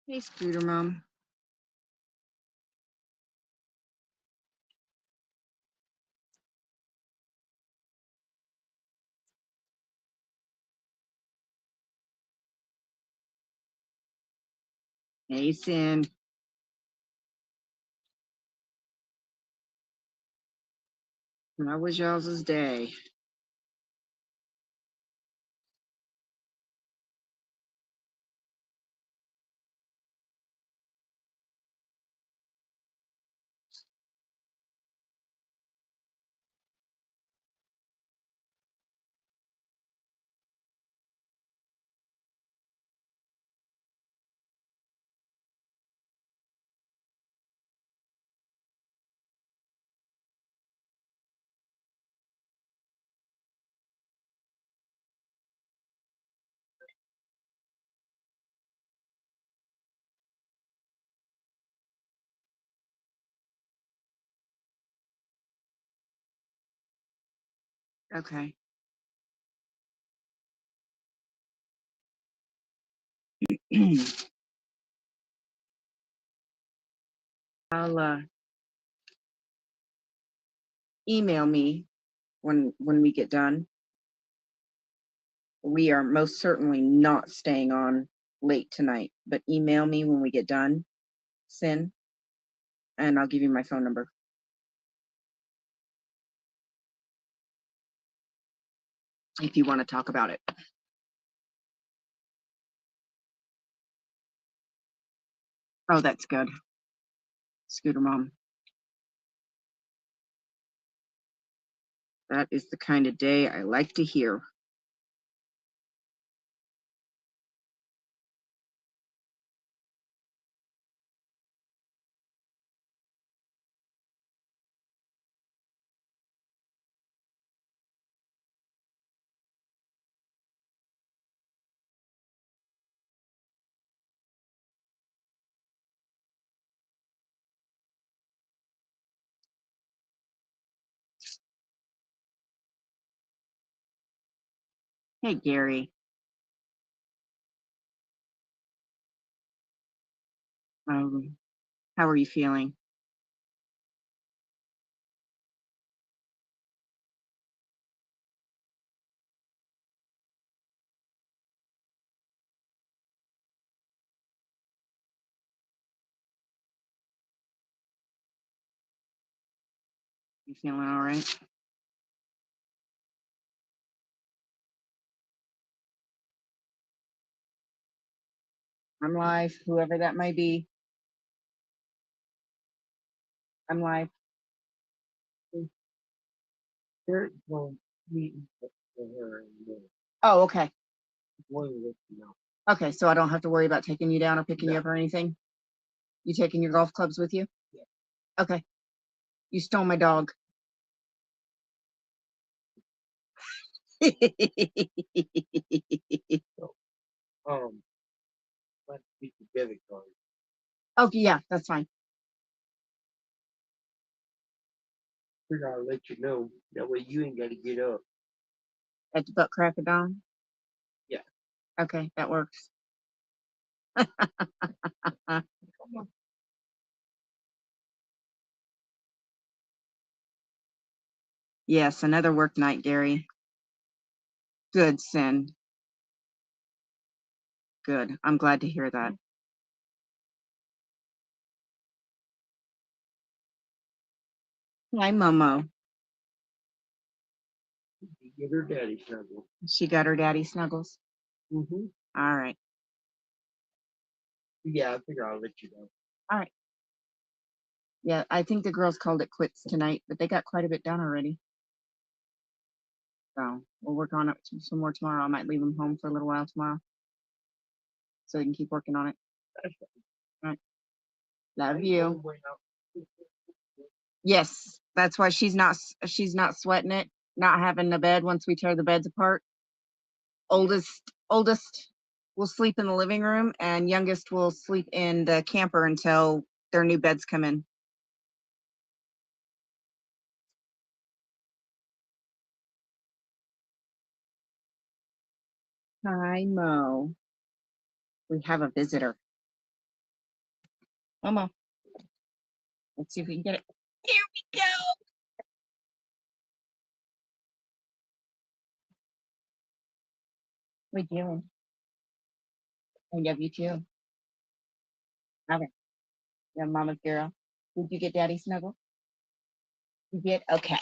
Hey, Scooter Mom. Hey, Sin. How was y'all's day? Okay. I'll email me when we get done. We are most certainly not staying on late tonight, but email me when we get done, Sin, and I'll give you my phone number. If you want to talk about it. Oh, that's good. Scooter Mom. That is the kind of day I like to hear. Hey, Gary. How are you feeling? You feeling all right? I'm live, whoever that may be. I'm live. Oh, okay. Okay, so I don't have to worry about taking you down or picking you up or anything? You taking your golf clubs with you? Yeah. Okay. You stole my dog. Oh, yeah, that's fine. I'll let you know. That way you ain't got to get up. At the butt crack of dawn? Yeah. Okay, that works. Yes, another work night, Gary. Good, Sin. Good. I'm glad to hear that. Hi, Momo. Get her daddy snuggle. She got her daddy snuggles? Mm-hmm. All right. Yeah, I figure I'll let you know. All right. Yeah, I think the girls called it quits tonight, but they got quite a bit done already. So we'll work on it some more tomorrow. I might leave them home for a little while tomorrow so they can keep working on it. All right. Love you. Yes, that's why she's not sweating it, not having the bed once we tear the beds apart. Oldest will sleep in the living room and youngest will sleep in the camper until their new beds come in. Hi, Mo. We have a visitor. Mama, let's see if we can get it. Here we go. What are you doing? I love you too. Okay. Yeah, mama's girl. Did you get daddy snuggle? You did? Okay.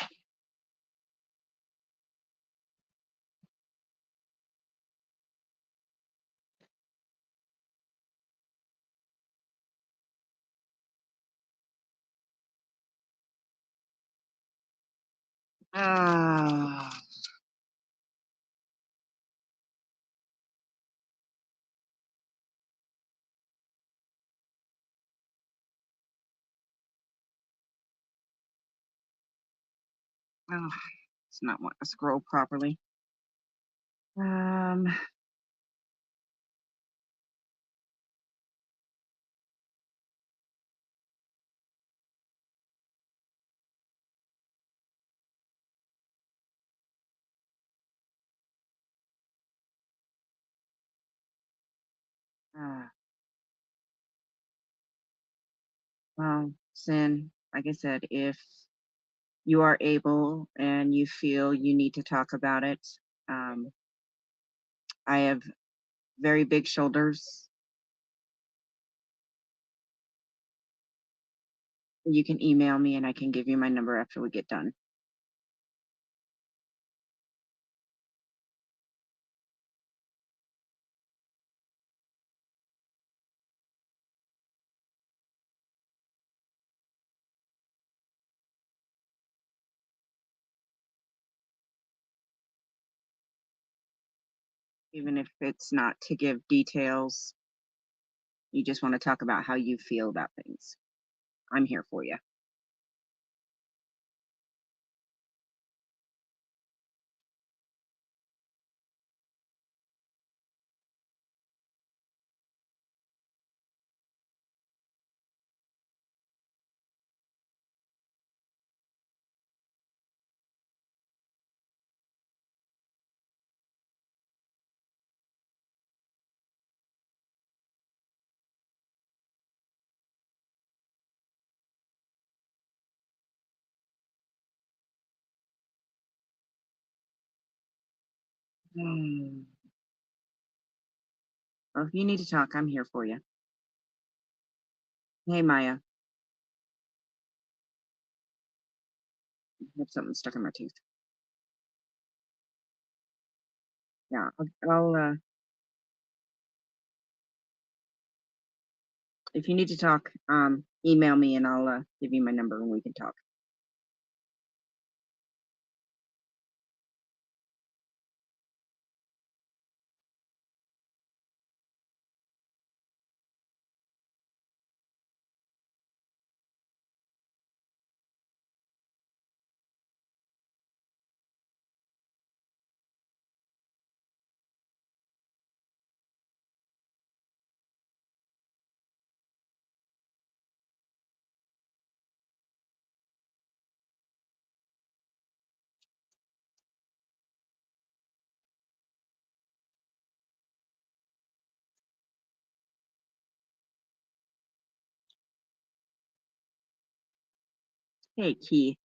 Ah, oh, it's not wanting to scroll properly. Um, uh, well, Sin, like I said, if you are able and you feel you need to talk about it, um, I have very big shoulders. You can email me and I can give you my number after we get done. Even if it's not to give details, you just want to talk about how you feel about things. I'm here for you. Hmm. Well, if you need to talk, I'm here for you. Hey, Maya, I have something stuck in my tooth. Yeah, if you need to talk, email me and I'll give you my number and we can talk. Hey, Key.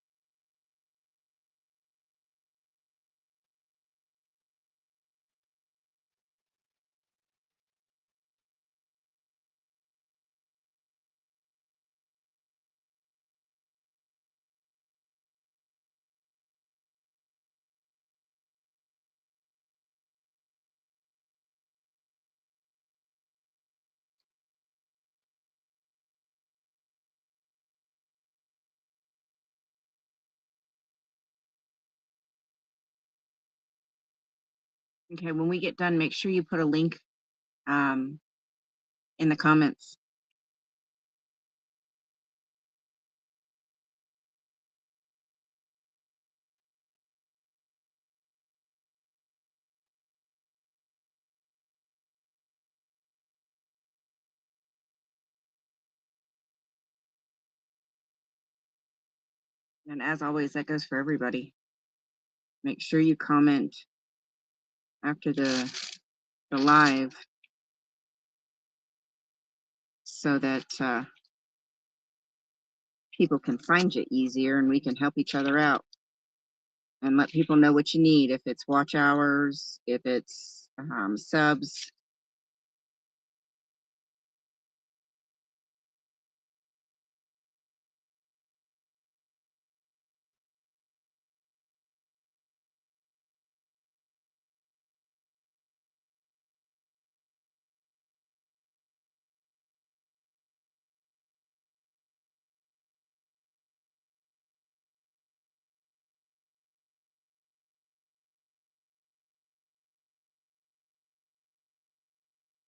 Okay, when we get done, make sure you put a link um, in the comments. And as always, that goes for everybody. Make sure you comment after the live so that people can find you easier and we can help each other out and let people know what you need. If it's watch hours, if it's subs.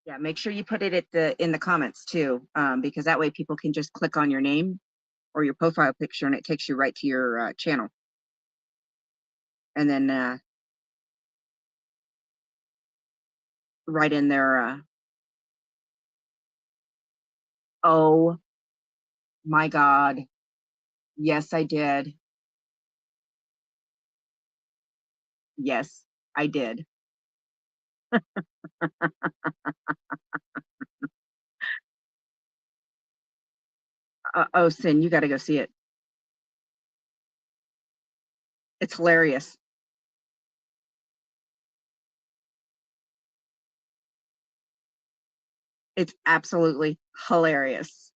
Yeah, make sure you put it at in the comments too, because that way people can just click on your name or your profile picture and it takes you right to your channel. And then right in there. Oh my God. Yes, I did. Yes, I did. Oh, Sin, you got to go see it. It's hilarious. It's absolutely hilarious.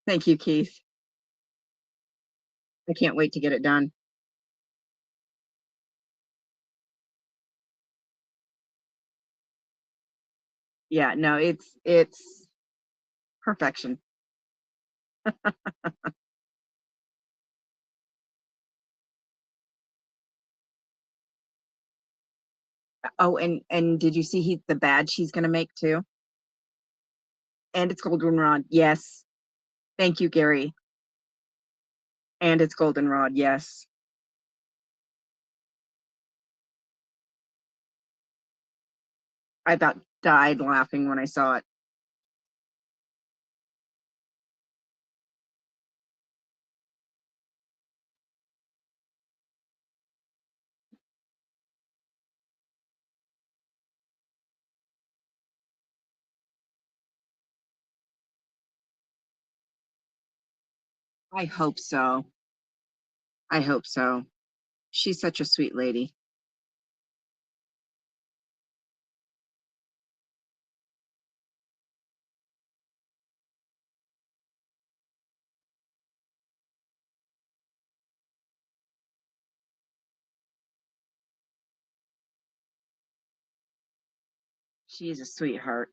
Thank you, Keith. I can't wait to get it done. Yeah, no, it's perfection. Oh, and did you see the badge he's gonna make too? And it's goldenrod. Yes. Thank you, Gary. And it's goldenrod. Yes. I about died laughing when I saw it. I hope so. I hope so. She's such a sweet lady. She's a sweetheart.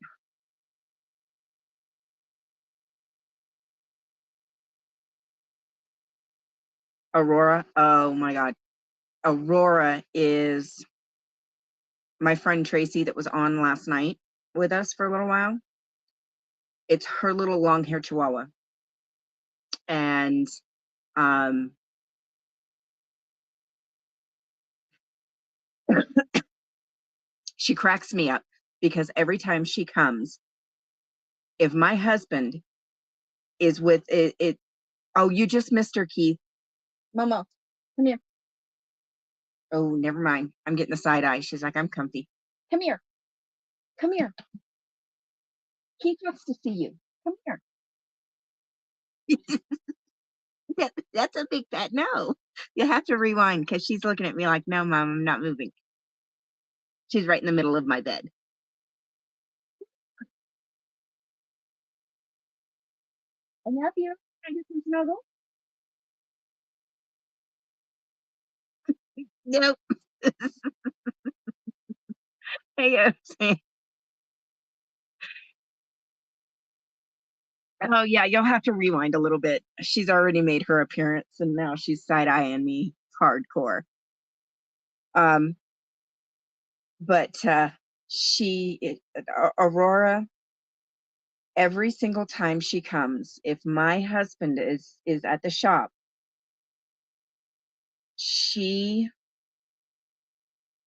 Aurora. Oh my God. Aurora is my friend Tracy that was on last night with us for a little while. It's her little long hair chihuahua. And um she cracks me up because every time she comes, if my husband is with it, oh, you just missed her, Keith. Momo, come here. Oh, never mind. I'm getting the side eye. She's like, I'm comfy. Come here. Come here. Keith wants to see you. Come here. That's a big fat no. You have to rewind because she's looking at me like, no, mom, I'm not moving. She's right in the middle of my bed. I love you. I get some snuggle. Nope. Hey, oh yeah, you'll have to rewind a little bit. She's already made her appearance, and now she's side eyeing me hardcore. Um, but Aurora, every single time she comes, if my husband is at the shop, she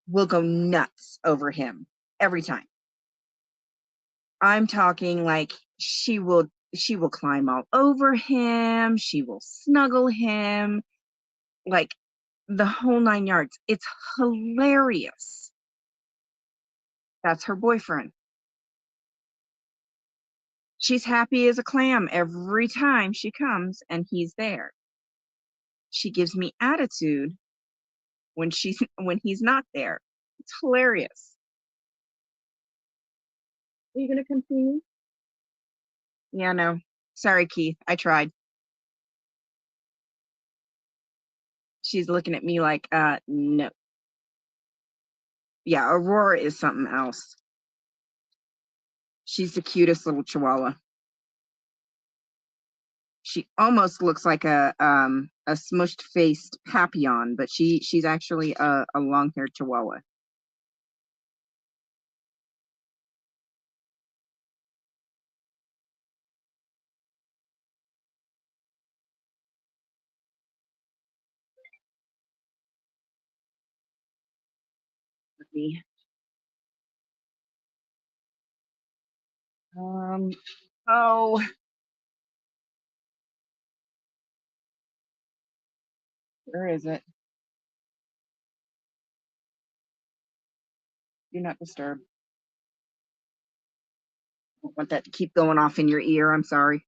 will go nuts over him every time. I'm talking like she will climb all over him, she will snuggle him, like the whole nine yards. It's hilarious. That's her boyfriend. She's happy as a clam every time she comes and he's there. She gives me attitude when when he's not there. It's hilarious. Are you gonna come see me? Yeah, no. Sorry, Keith. I tried. She's looking at me like, no. Yeah, Aurora is something else. She's the cutest little chihuahua. She almost looks like a smushed faced Papillon, but she's actually a long haired chihuahua. Let me oh, where is it? Do not disturb. I don't want that to keep going off in your ear. I'm sorry.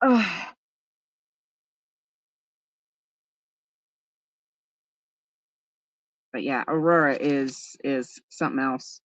Oh, but yeah, Aurora is something else.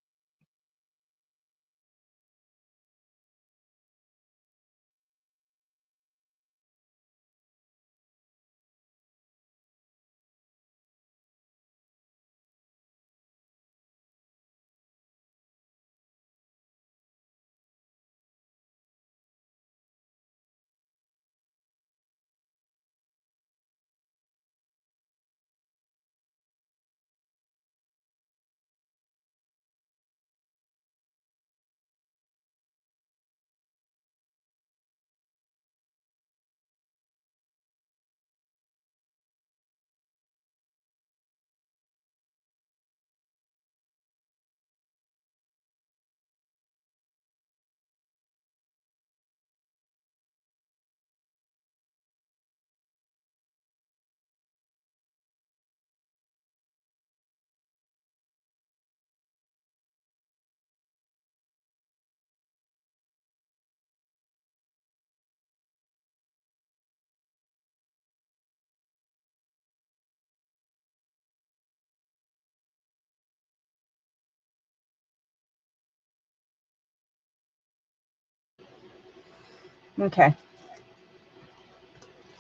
Okay.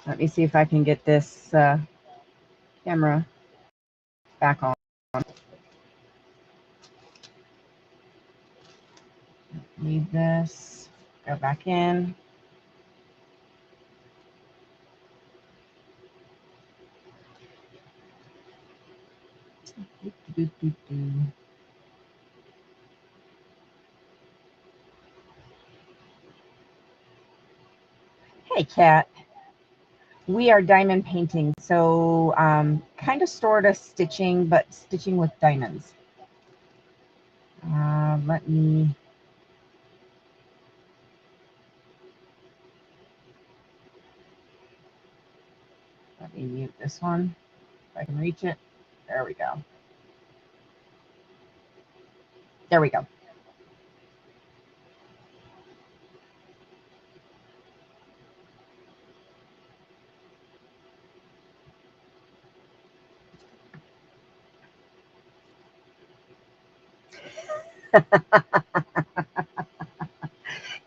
Let me see if I can get this camera back on. Leave this. Go back in. Hey, Kat. We are diamond painting, so kind of sort of stitching, but stitching with diamonds. Let me mute this one if I can reach it. There we go. There we go.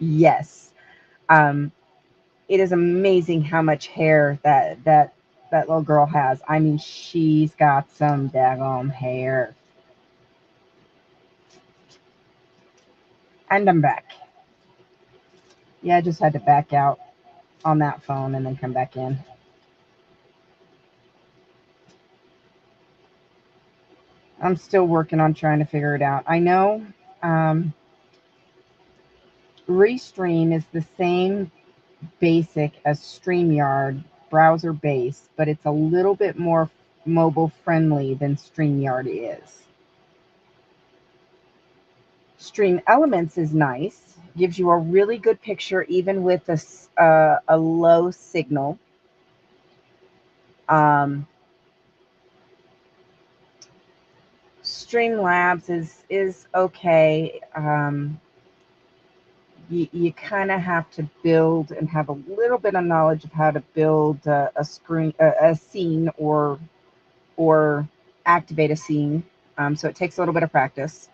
Yes. It is amazing how much hair that little girl has. I mean, she's got some daggone hair. And I'm back. Yeah, I just had to back out on that phone and then come back in. I'm still working on trying to figure it out. I know Restream is the same basic as StreamYard, browser based, but it's a little bit more mobile friendly than StreamYard is. Stream Elements is nice, gives you a really good picture even with a low signal. Streamlabs is okay. You kind of have to build and have a little bit of knowledge of how to build a scene or activate a scene. So it takes a little bit of practice.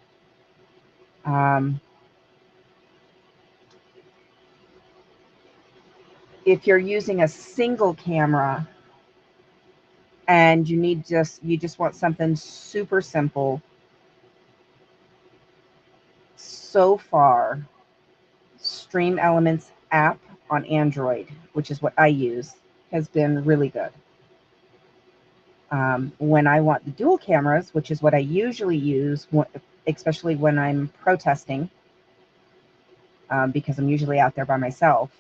If you're using a single camera and you just want something super simple, so far, Stream Elements app on Android, which is what I use, has been really good. When I want the dual cameras, which is what I usually use, especially when I'm protesting, because I'm usually out there by myself,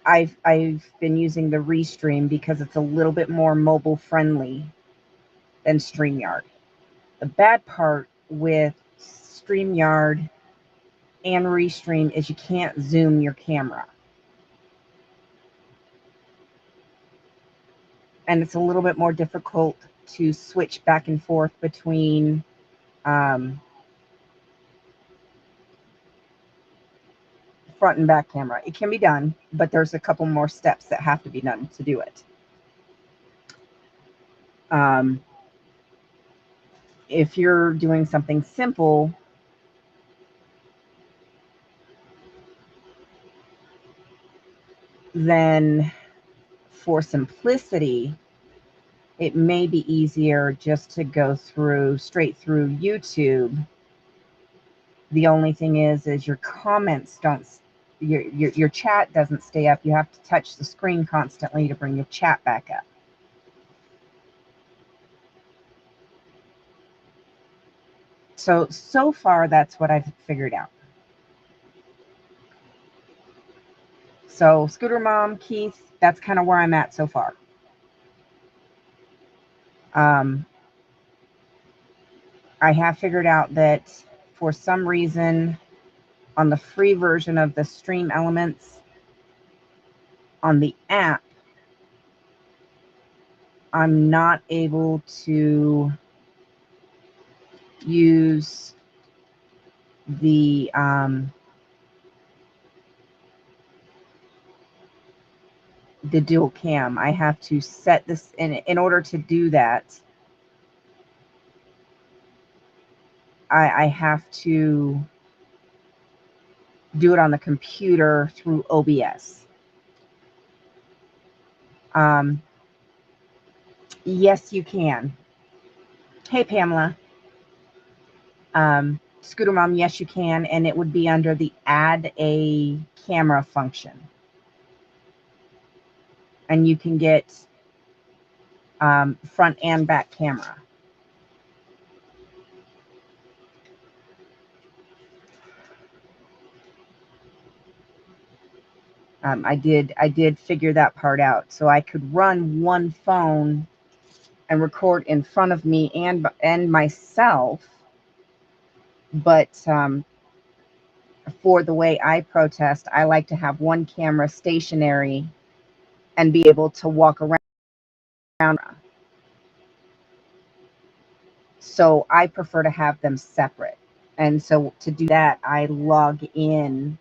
I've been using the Restream because it's a little bit more mobile friendly than StreamYard. The bad part with StreamYard and Restream is you can't zoom your camera. And it's a little bit more difficult to switch back and forth between front and back camera. It can be done, but there's a couple more steps that have to be done to do it. If you're doing something simple, then for simplicity, it may be easier just to go straight through YouTube. The only thing is your comments don't, your chat doesn't stay up. You have to touch the screen constantly to bring your chat back up. So far, that's what I've figured out. So Scooter Mom, Keith, that's kind of where I'm at so far. I have figured out that for some reason on the free version of the Stream Elements on the app, I'm not able to use the dual cam. I have to set this in order to do that. I have to do it on the computer through OBS. Yes, you can. Hey, Pamela. Scooter Mom, yes, you can. And it would be under the add a camera function. And you can get front and back camera. I did figure that part out. So I could run one phone and record in front of me and myself. But for the way I protest, I like to have one camera stationary and be able to walk around. So I prefer to have them separate. And so to do that, I log in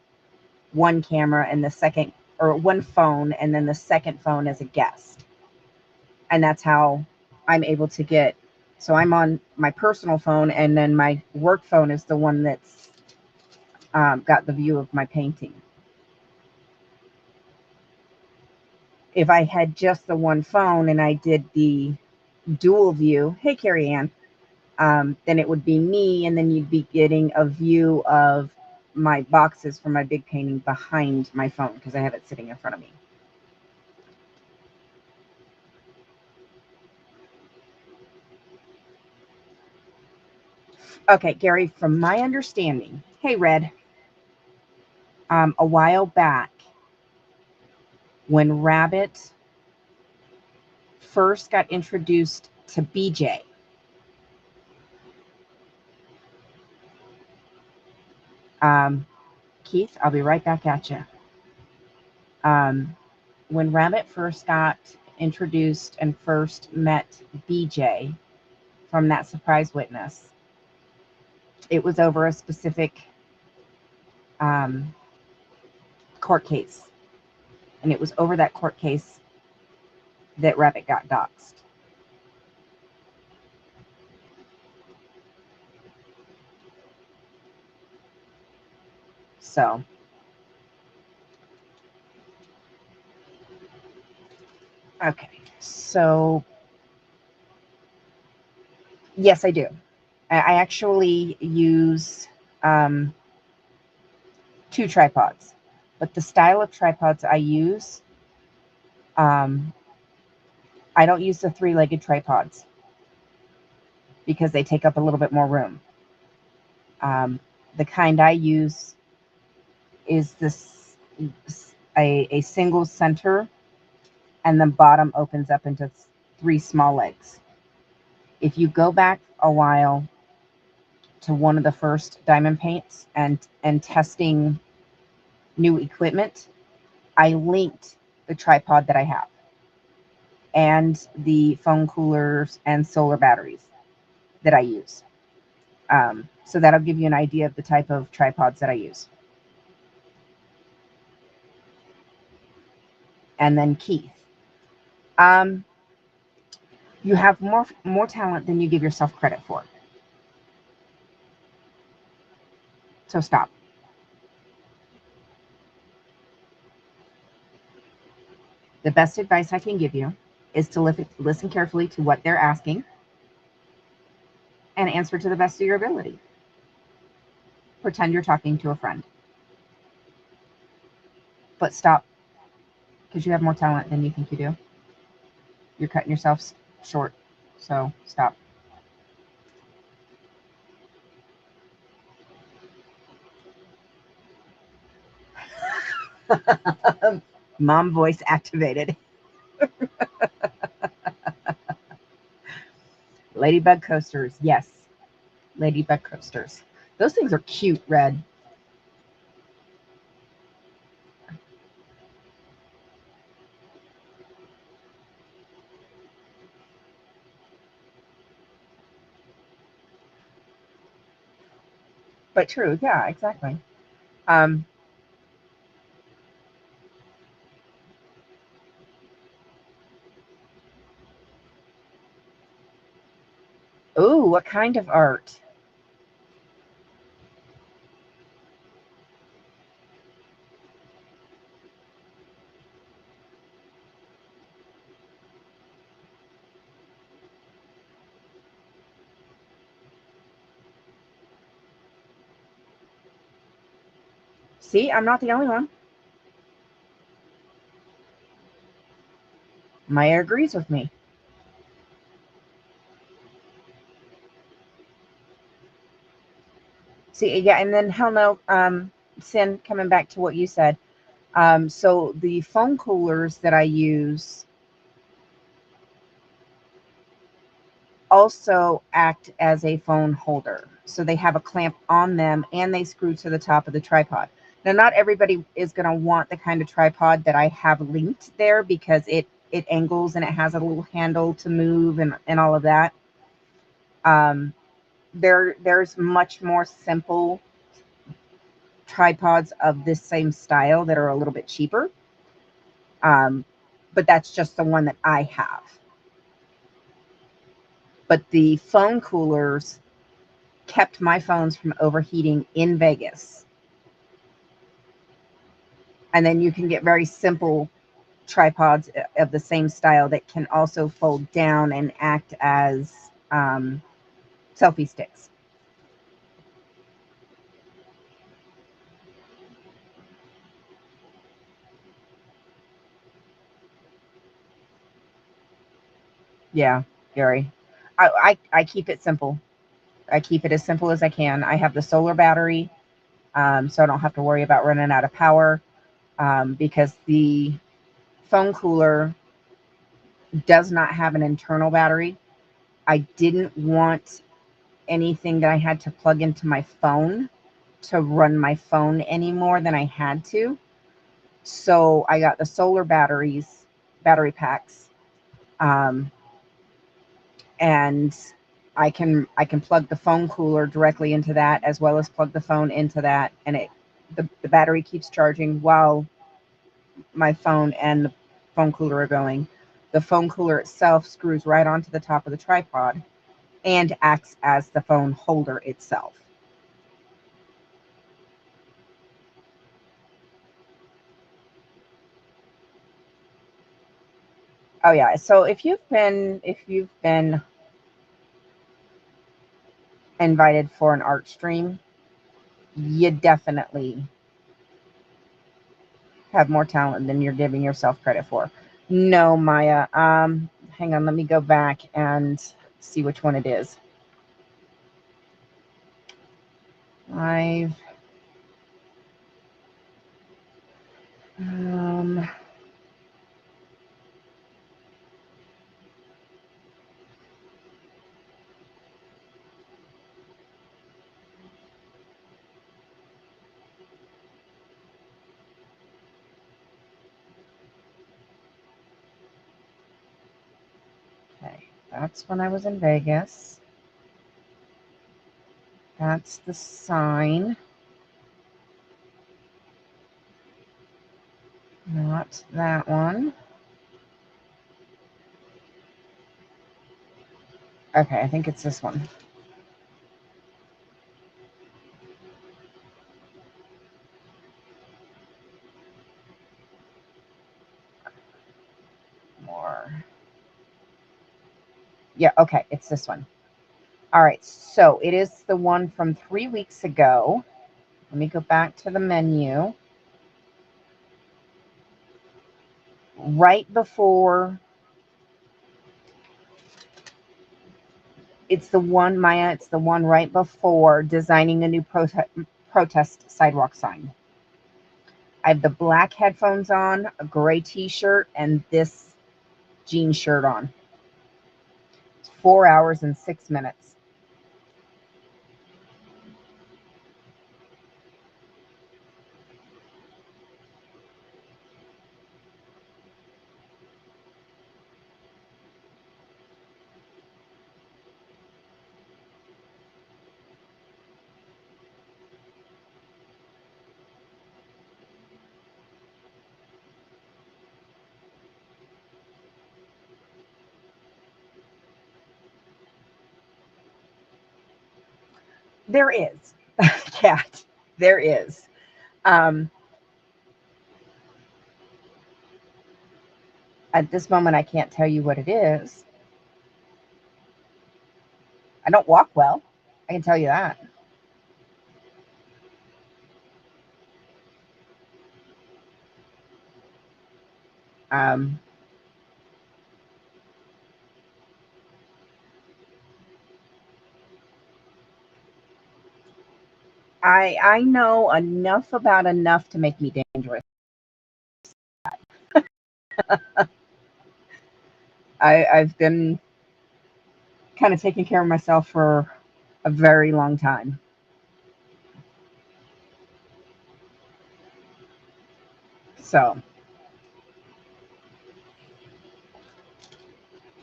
one camera and the second, or one phone, and then the second phone as a guest. And that's how I'm able to get, so I'm on my personal phone, and then my work phone is the one that's got the view of my painting. If I had just the one phone and I did the dual view, hey, Carrie Ann, then it would be me, and then you'd be getting a view of my boxes for my big painting behind my phone because I have it sitting in front of me. Okay, Gary, from my understanding, hey, Red, a while back when Rabbit first got introduced to BJ, Keith, I'll be right back at you. When Rabbit first got introduced and first met BJ from that surprise witness, it was over a specific um, court case. And it was over that court case that Rabbit got doxxed. So, okay. So, yes, I do. I actually use um, 2 tripods. But the style of tripods I use, um, I don't use the 3-legged tripods because they take up a little bit more room. The kind I use is this a single center, and the bottom opens up into 3 small legs. If you go back a while to one of the first diamond paints and testing new equipment, I linked the tripod that I have and the phone coolers and solar batteries that I use. So that'll give you an idea of the type of tripods that I use. And then Keith, um, you have more talent than you give yourself credit for. So stop. The best advice I can give you is to listen carefully to what they're asking and answer to the best of your ability. Pretend you're talking to a friend. But stop, because you have more talent than you think you do. You're cutting yourself short. So stop. Mom voice activated. Ladybug coasters. Yes. Ladybug coasters. Those things are cute, Red. But true. Yeah, exactly. Um, ooh, what kind of art? See, I'm not the only one. Maya agrees with me. See, yeah, and then hell no, Sin, coming back to what you said. So the phone coolers that I use also act as a phone holder. So they have a clamp on them and they screw to the top of the tripod. Now, not everybody is going to want the kind of tripod that I have linked there because it angles and it has a little handle to move and all of that. There's much more simple tripods of this same style that are a little bit cheaper. Um, but that's just the one that I have. But the phone coolers kept my phones from overheating in Vegas. And then you can get very simple tripods of the same style that can also fold down and act as selfie sticks. Yeah, Gary. I keep it simple. I keep it as simple as I can. I have the solar battery, so I don't have to worry about running out of power, because the phone cooler does not have an internal battery. I didn't want anything that I had to plug into my phone to run my phone any more than I had to. So I got the solar battery packs, um, and I can plug the phone cooler directly into that, as well as plug the phone into that, and the battery keeps charging while my phone and the phone cooler are going. The phone cooler itself screws right onto the top of the tripod and acts as the phone holder itself. Oh yeah. So if you've been invited for an art stream, you definitely have more talent than you're giving yourself credit for. No, Maya. Hang on, let me go back and see which one it is. I've um okay, that's when I was in Vegas. That's the sign, not that one. Okay, I think it's this one. More. Yeah, okay, it's this one. All right, so it is the one from 3 weeks ago. Let me go back to the menu. Right before, it's the one, Maya, it's the one right before designing a new protest sidewalk sign. I have the black headphones on, a gray t shirt, and this jean shirt on. It's 4 hours and 6 minutes. There is, Cat. There is. Um, at this moment, I can't tell you what it is. I don't walk well. I can tell you that. Um, I know enough about enough to make me dangerous. I've been kind of taking care of myself for a very long time. So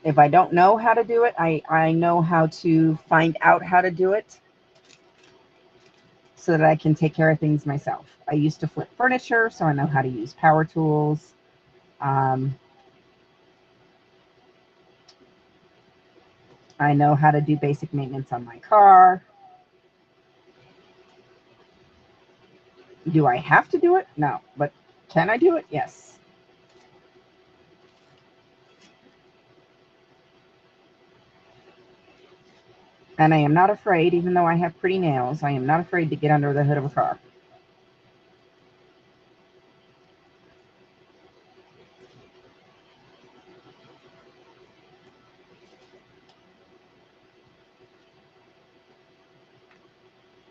if I don't know how to do it, I know how to find out how to do it so that I can take care of things myself. I used to flip furniture, so I know how to use power tools. Um, I know how to do basic maintenance on my car. Do I have to do it? No. But can I do it? Yes. And I am not afraid, even though I have pretty nails, I am not afraid to get under the hood of a car.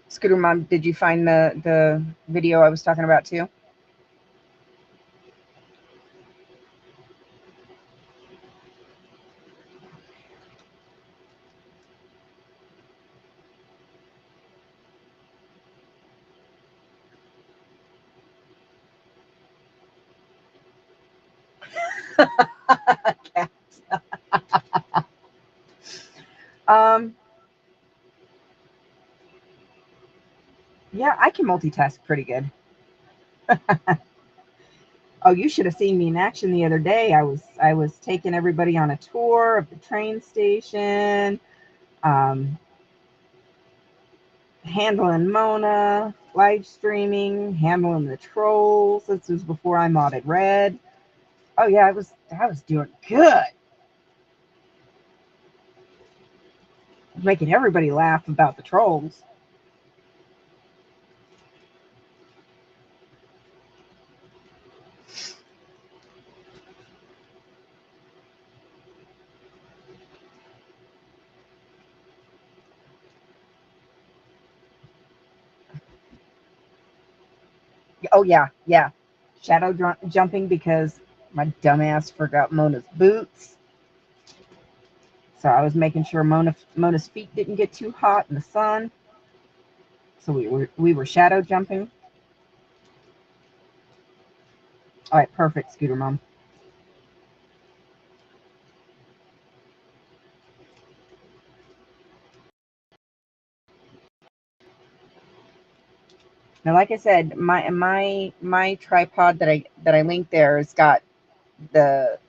Scooter Mom, did you find the video I was talking about too? Um, yeah, I can multitask pretty good. Oh, you should have seen me in action the other day. I was taking everybody on a tour of the train station, um, handling Mona, live streaming, handling the trolls. This was before I modded Red. Oh yeah, I was doing good. Making everybody laugh about the trolls. Oh yeah, yeah. Shadow jumping because my dumbass forgot Mona's boots. So I was making sure Mona's feet didn't get too hot in the sun. So we were shadow jumping. All right, perfect, Scooter Mom. Now, like I said, my tripod that I linked there has got the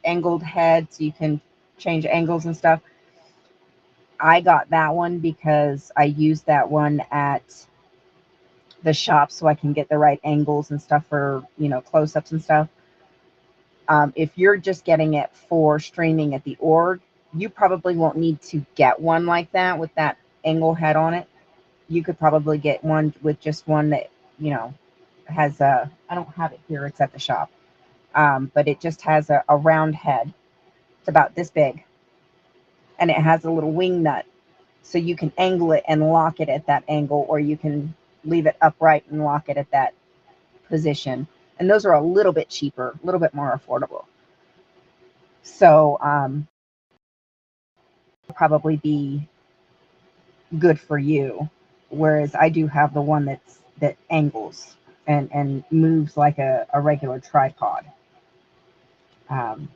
angled head, so you can change angles and stuff. I got that one because I used that one at the shop so I can get the right angles and stuff for, close-ups and stuff. If you're just getting it for streaming at the org, you probably won't need to get one like that with that angle head on it. You could probably get one with just one that, has a, I don't have it here, it's at the shop. But it just has a round head. It's about this big. And it has a little wing nut. So you can angle it and lock it at that angle, or you can leave it upright and lock it at that position. And those are a little bit cheaper, a little bit more affordable. So probably be good for you. Whereas I do have the one that angles and moves like a regular tripod. Um,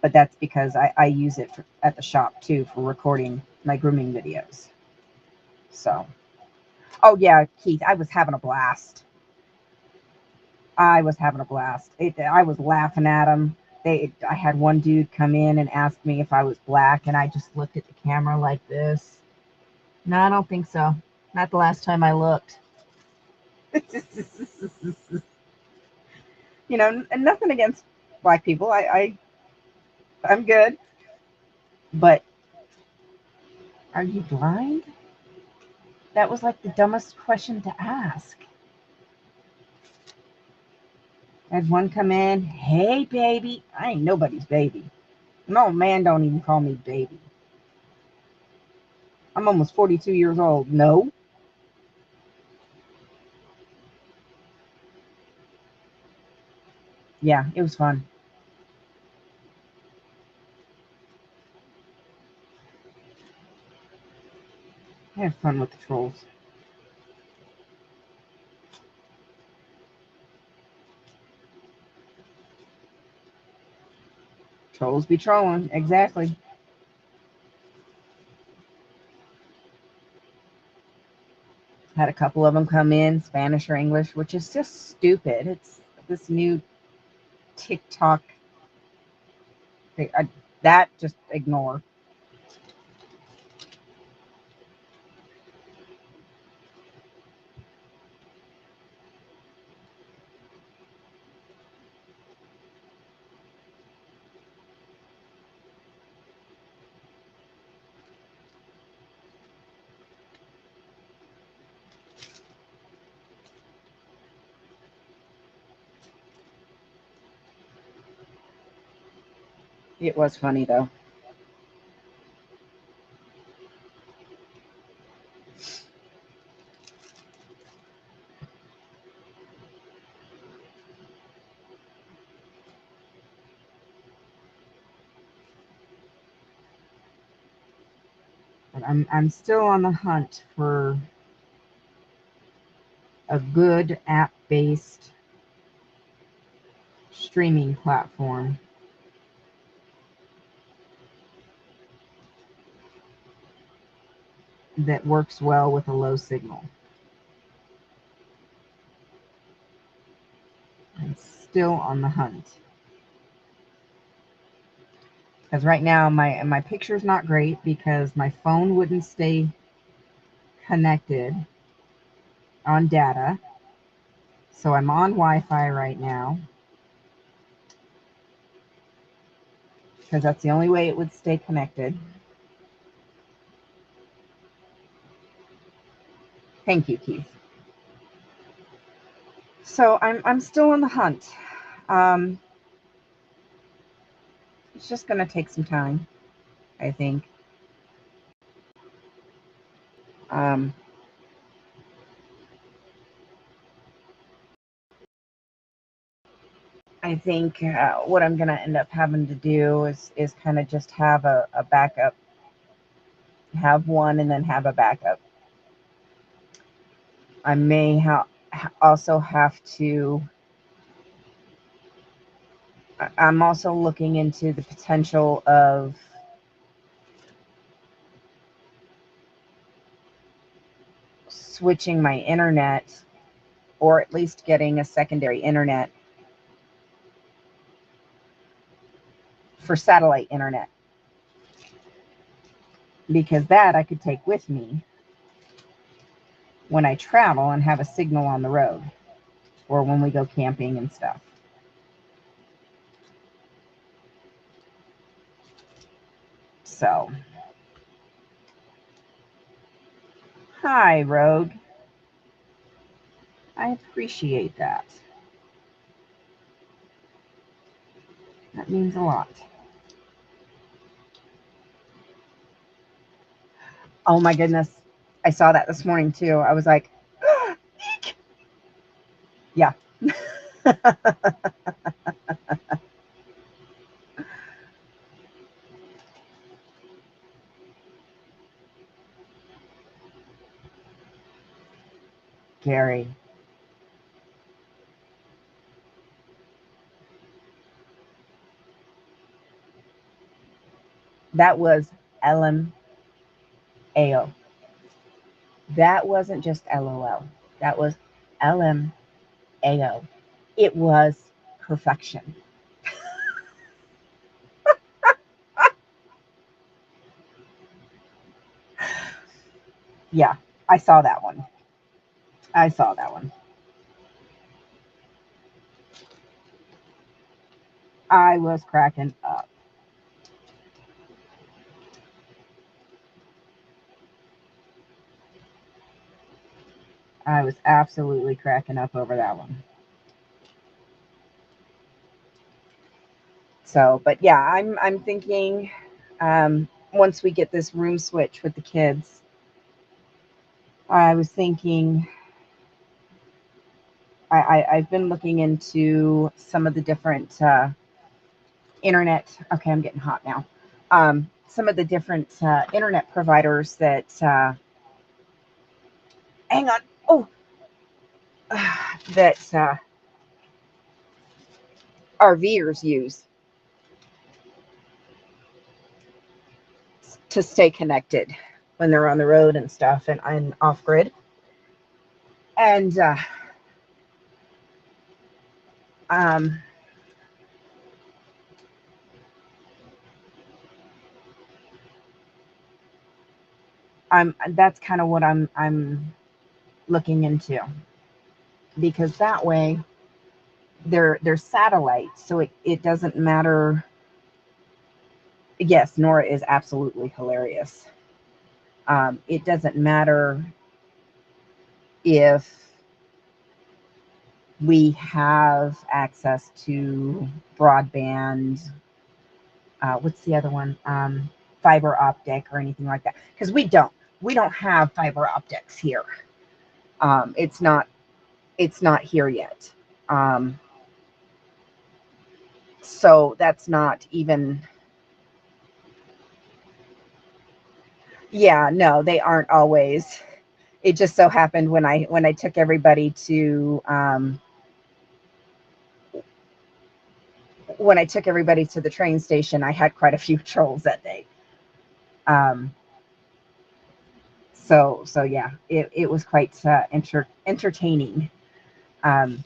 but that's because I use it at the shop too for recording my grooming videos. So, oh yeah, Keith, I was having a blast. I was having a blast. I was laughing at them. I had one dude come in and ask me if I was black, and I just looked at the camera like this. No, I don't think so. Not the last time I looked. And nothing against black people. I'm good. But are you blind? That was like the dumbest question to ask. I had one come in, hey baby. I ain't nobody's baby. No man don't even call me baby. I'm almost 42 years old. No. Yeah, it was fun. I had fun with the trolls. Trolls be trolling. Exactly. Had a couple of them come in, Spanish or English, which is just stupid. It's this new TikTok thing. That just ignore. It was funny though. But I'm still on the hunt for a good app-based streaming platform. that works well with a low signal. I'm still on the hunt. Because right now my picture's not great because my phone wouldn't stay connected on data. So I'm on Wi-Fi right now because that's the only way it would stay connected. Thank you, Keith. So I'm still on the hunt. It's just going to take some time, I think. I think what I'm going to end up having to do is kind of just have a backup, have one and then have a backup. I may also have to, I'm also looking into the potential of switching my internet, or at least getting a secondary internet for satellite internet, because that I could take with me when I travel and have a signal on the road, or when we go camping and stuff. So, hi, Rogue. I appreciate that. That means a lot. Oh my goodness. I saw that this morning too. I was like, eek. Yeah. Gary. That was LMAO. That wasn't just LOL. That was LMAO. It was perfection. Yeah, I saw that one. I saw that one. I was cracking up. I was absolutely cracking up over that one. So, but yeah, I'm thinking once we get this room switch with the kids, I was thinking I've been looking into some of the different internet. Okay, I'm getting hot now. Some of the different internet providers that. Hang on. Oh, that RVers use to stay connected when they're on the road and stuff, and off grid. And um, that's kind of what I'm looking into, because that way they're satellites, so it doesn't matter. Yes, Nora is absolutely hilarious. It doesn't matter if we have access to broadband. What's the other one? Fiber optic or anything like that, because we don't have fiber optics here. It's not here yet. So that's not even. Yeah, no, they aren't always. It just so happened when I took everybody to the train station, I had quite a few trolls that day. So yeah, it was quite entertaining. Um,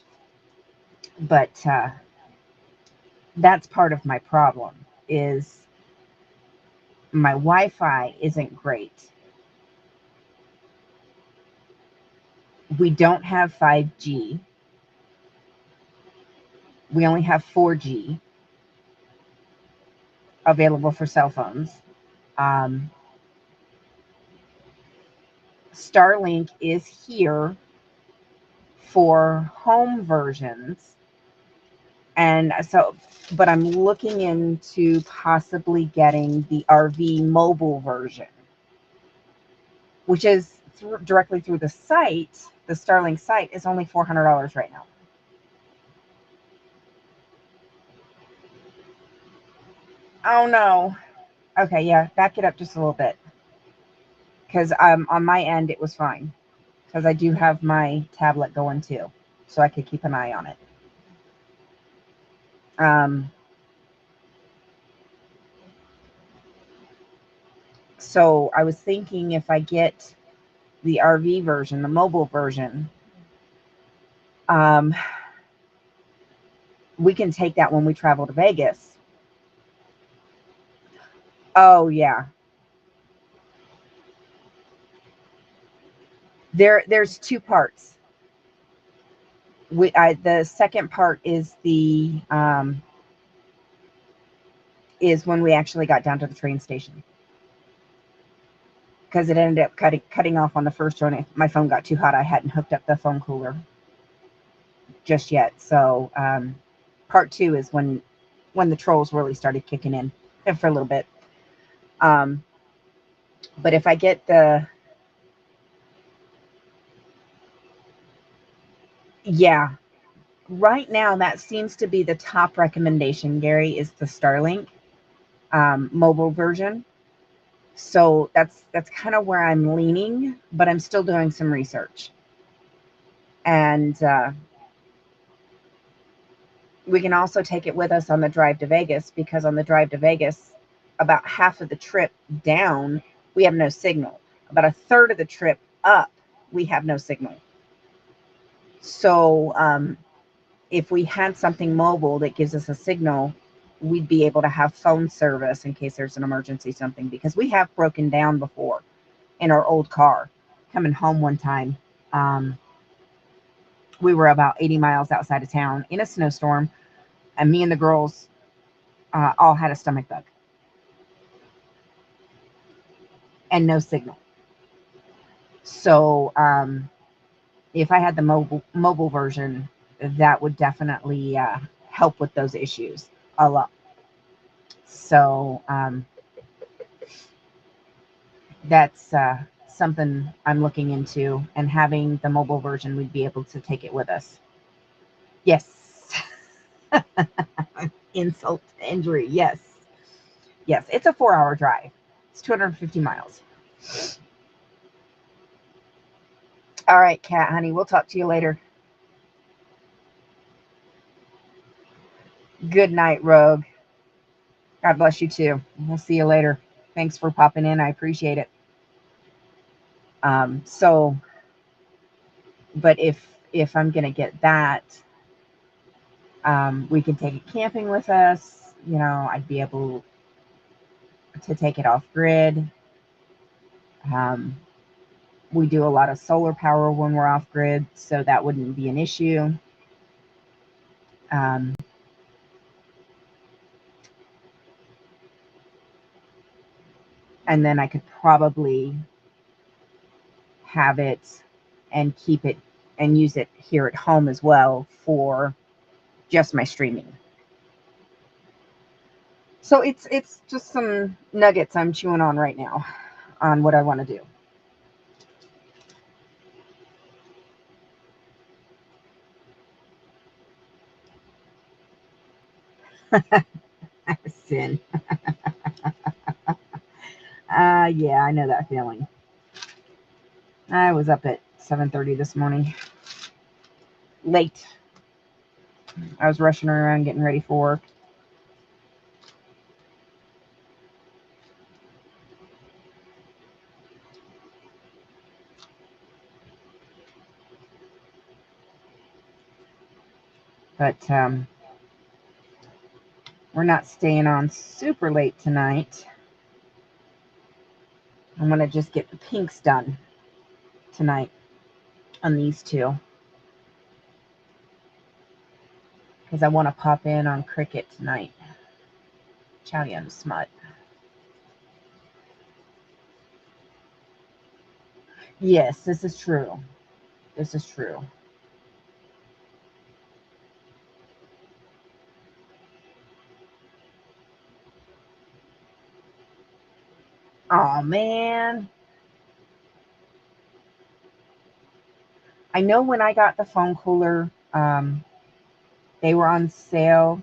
but that's part of my problem is my Wi-Fi isn't great. We don't have 5G. We only have 4G available for cell phones. Um, Starlink is here for home versions. And so, but I'm looking into possibly getting the RV mobile version, which is directly through the site. The Starlink site is only $400 right now. Oh no. Okay, yeah, back it up just a little bit. Because on my end, it was fine. Because I do have my tablet going too. So I could keep an eye on it. So I was thinking if I get the RV version, the mobile version, we can take that when we travel to Vegas. Oh yeah. There's two parts. The second part is is when we actually got down to the train station, because it ended up cutting off on the first one. My phone got too hot. I hadn't hooked up the phone cooler just yet. So part two is when the trolls really started kicking in for a little bit. But if I get yeah, right now that seems to be the top recommendation, Gary, is the Starlink mobile version. So that's kind of where I'm leaning, but I'm still doing some research. And we can also take it with us on the drive to Vegas, because on the drive to Vegas, about half of the trip down, we have no signal. About a third of the trip up, we have no signal. So if we had something mobile that gives us a signal, we'd be able to have phone service in case there's an emergency, something, because we have broken down before in our old car. Coming home one time, we were about 80 miles outside of town in a snowstorm, and me and the girls all had a stomach bug and no signal. So if I had the mobile version, that would definitely help with those issues a lot. So that's something I'm looking into, and having the mobile version, we'd be able to take it with us. Yes. Insult to injury. Yes. Yes. It's a 4-hour drive. It's 250 miles. All right, Cat, honey. We'll talk to you later. Good night, Rogue. God bless you too. We'll see you later. Thanks for popping in. I appreciate it. So, but if I'm gonna get that, we can take it camping with us. You know, I'd be able to take it off grid. We do a lot of solar power when we're off grid, so that wouldn't be an issue. And then I could probably have it and keep it and use it here at home as well for just my streaming. So it's just some nuggets I'm chewing on right now on what I want to do. Sin. Yeah, I know that feeling. I was up at 7:30 this morning. Late. I was rushing around getting ready for work. But we're not staying on super late tonight. I'm going to just get the pinks done tonight on these two, because I want to pop in on Cricket tonight. Chow Yum Smut. Yes, this is true. This is true. Oh, man. I know when I got the phone cooler, they were on sale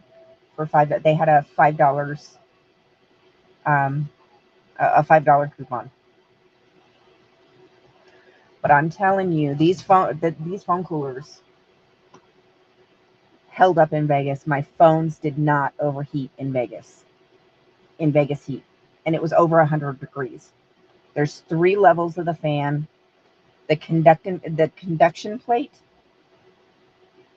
for $5. They had a $5, a $5 coupon. But I'm telling you, these phone coolers held up in Vegas. My phones did not overheat in Vegas heat, and it was over 100 degrees. There's 3 levels of the fan. The conduction plate,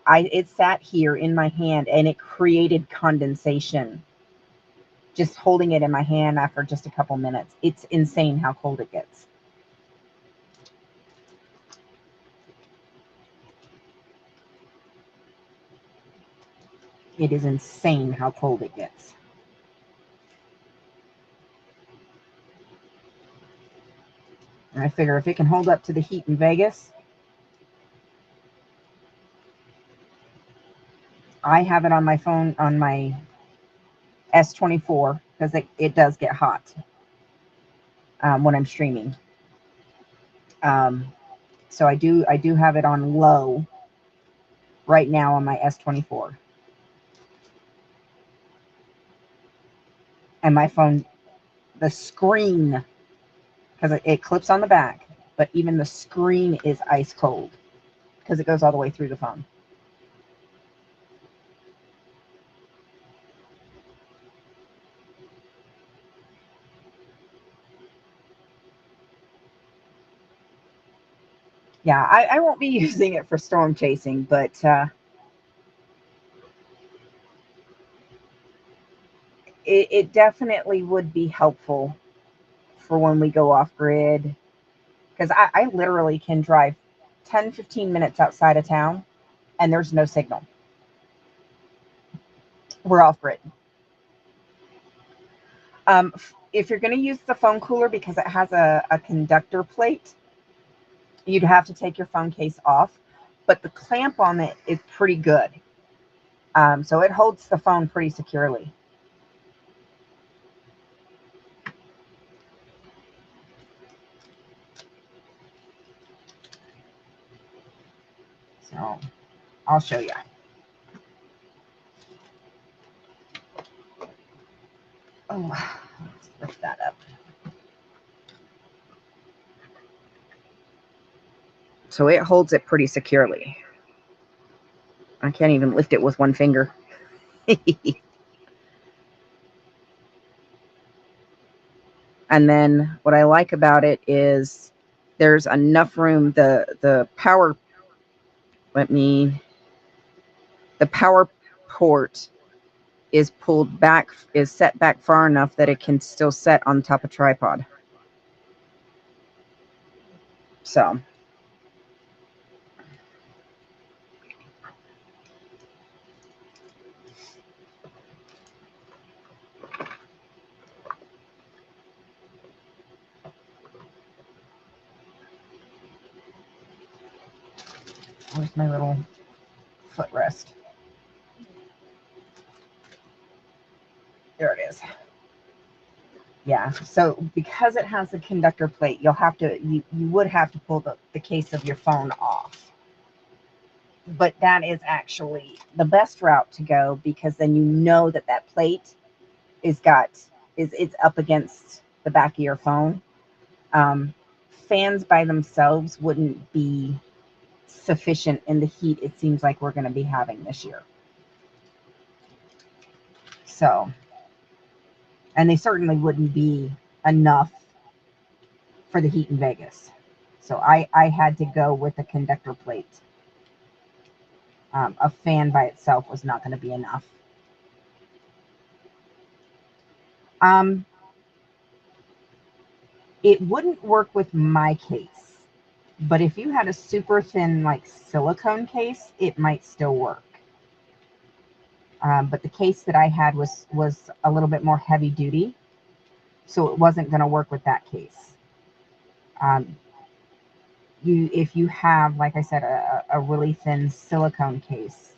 it sat here in my hand, and it created condensation just holding it in my hand after just a couple minutes. It's insane how cold it gets. It is insane how cold it gets. And I figure if it can hold up to the heat in Vegas, I have it on my phone, on my S24, because it does get hot when I'm streaming. So I do have it on low right now on my S24. And my phone, the screen, because it clips on the back, but even the screen is ice cold because it goes all the way through the phone. Yeah, I won't be using it for storm chasing, but it definitely would be helpful for when we go off grid, because I literally can drive 10-15 minutes outside of town and there's no signal. We're off grid. If you're going to use the phone cooler, because it has a conductor plate, you'd have to take your phone case off, but the clamp on it is pretty good. So it holds the phone pretty securely. So I'll show you. Oh, let's lift that up. So it holds it pretty securely. I can't even lift it with one finger. And then what I like about it is there's enough room. The power port is pulled back, is set back far enough that it can still set on top of tripod. So where's my little footrest? There it is. Yeah, so because it has a conductor plate, you would have to pull the case of your phone off. But that is actually the best route to go, because then you know that plate it's up against the back of your phone. Fans by themselves wouldn't be sufficient in the heat it seems like we're going to be having this year. So, and they certainly wouldn't be enough for the heat in Vegas. So I had to go with the conductor plate. A fan by itself was not going to be enough. It wouldn't work with my case, but if you had a super thin like silicone case, it might still work. But the case that I had was a little bit more heavy duty, so it wasn't going to work with that case. If you have, like I said, a really thin silicone case,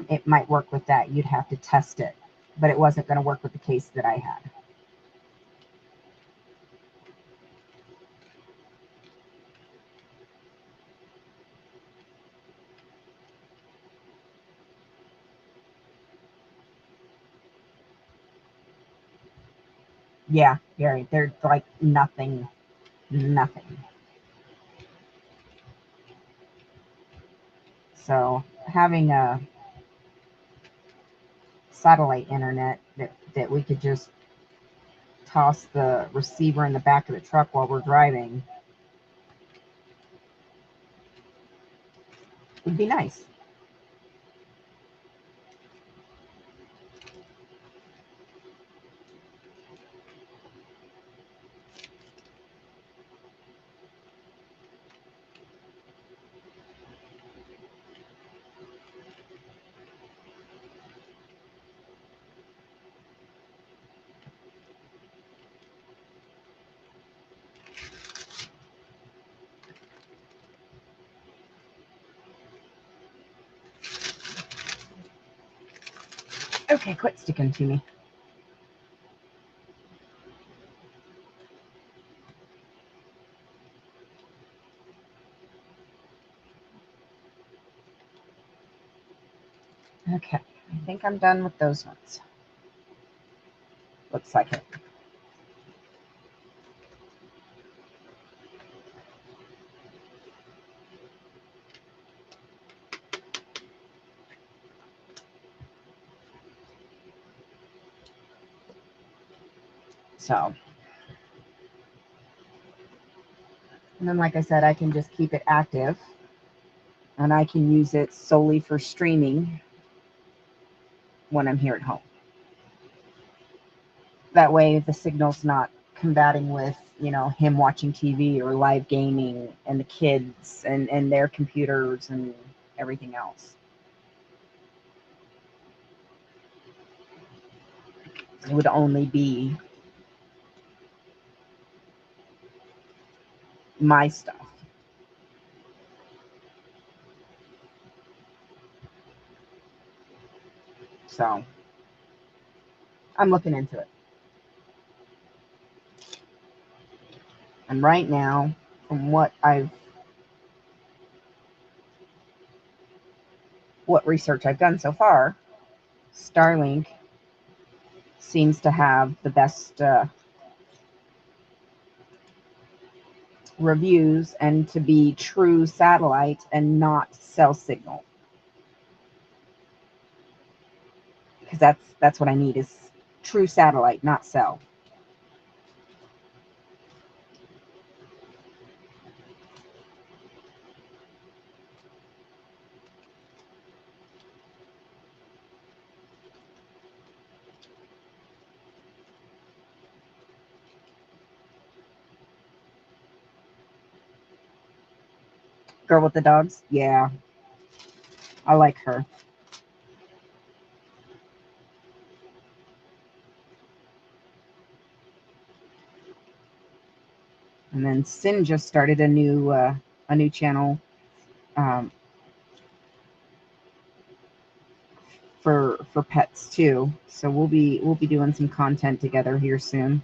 it might work with that. You'd have to test it, but it wasn't going to work with the case that I had. Yeah, Gary, they're like nothing. So having a satellite internet that we could just toss the receiver in the back of the truck while we're driving would be nice. Okay, quit sticking to me. Okay, I think I'm done with those ones. Looks like it. So, and then like I said, I can just keep it active and I can use it solely for streaming when I'm here at home. That way the signal's not combating with, you know, him watching TV or live gaming and the kids and their computers and everything else. It would only be my stuff. So I'm looking into it. And right now, from what research I've done so far, Starlink seems to have the best reviews and to be true satellite and not cell signal. Because that's what I need is true satellite, not cell. Girl with the dogs? Yeah, I like her. And then Sin just started a new channel for pets too. So we'll be doing some content together here soon.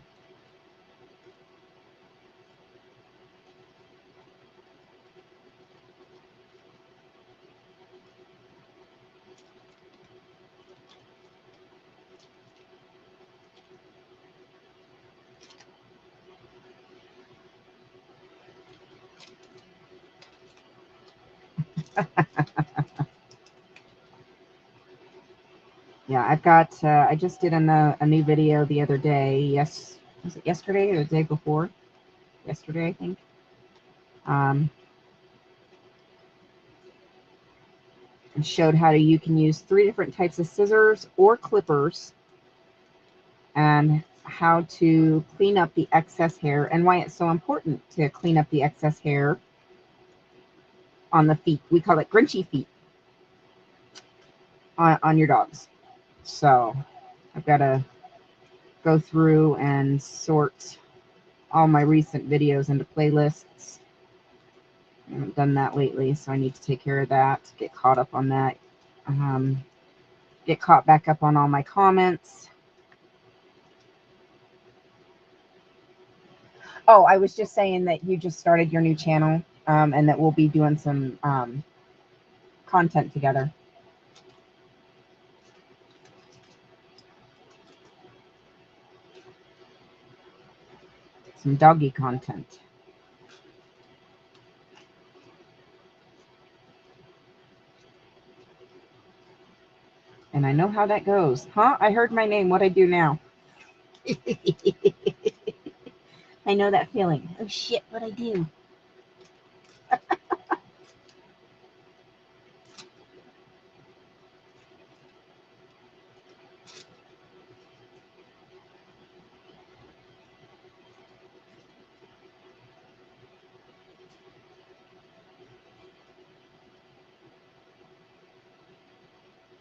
Yeah, I've got. I just did a new video the other day. Yes, was it yesterday or the day before? Yesterday, I think. and showed how you can use 3 different types of scissors or clippers and how to clean up the excess hair and why it's so important to clean up the excess hair on the feet. We call it grinchy feet on your dogs. So I've got to go through and sort all my recent videos into playlists. I haven't done that lately, so I need to take care of that, get caught up on that, get caught back up on all my comments. Oh, I was just saying that you just started your new channel, and that we'll be doing some content together. Some doggy content. And I know how that goes. Huh? I heard my name. What I do now? I know that feeling. Oh shit, what I do?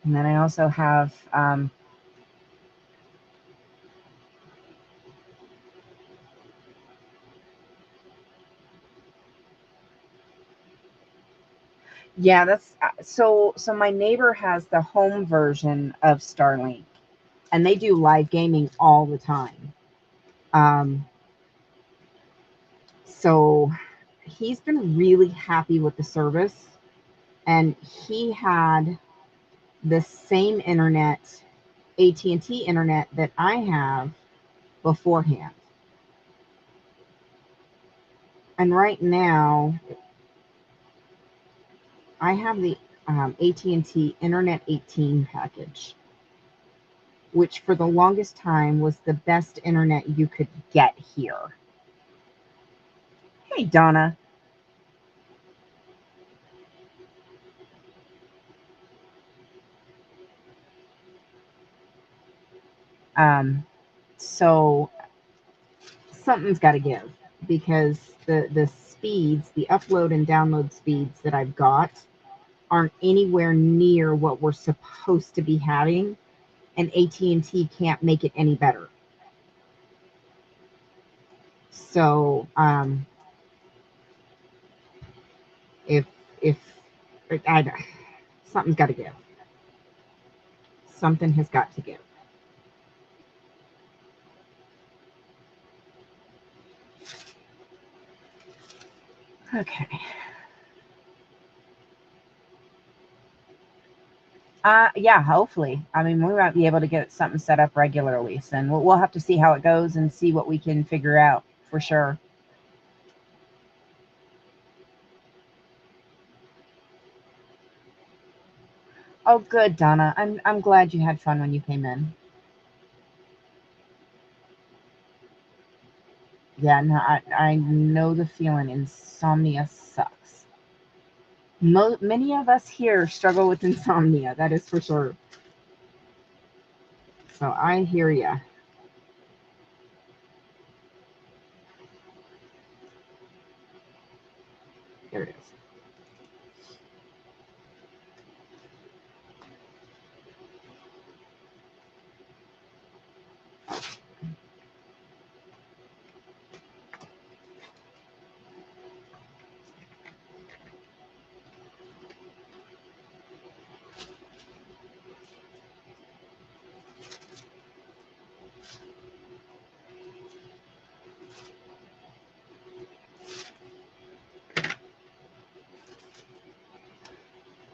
And then I also have yeah, that's so my neighbor has the home version of Starlink, and they do live gaming all the time. So he's been really happy with the service, and he had the same internet, AT&T internet, that I have beforehand. And right now I have the AT&T Internet 18 package, which for the longest time was the best internet you could get here. Hey, Donna. So something's got to give, because the speeds, the upload and download speeds that I've got aren't anywhere near what we're supposed to be having, and AT&T can't make it any better. So if something's got to give. Something has got to give. Okay. Yeah, hopefully. I mean, we might be able to get something set up regularly, and we'll have to see how it goes and see what we can figure out for sure. Oh, good, Donna. I'm glad you had fun when you came in. Yeah, no, I know the feeling. Insomnia sucks. Many of us here struggle with insomnia. That is for sure. So I hear ya. There it is.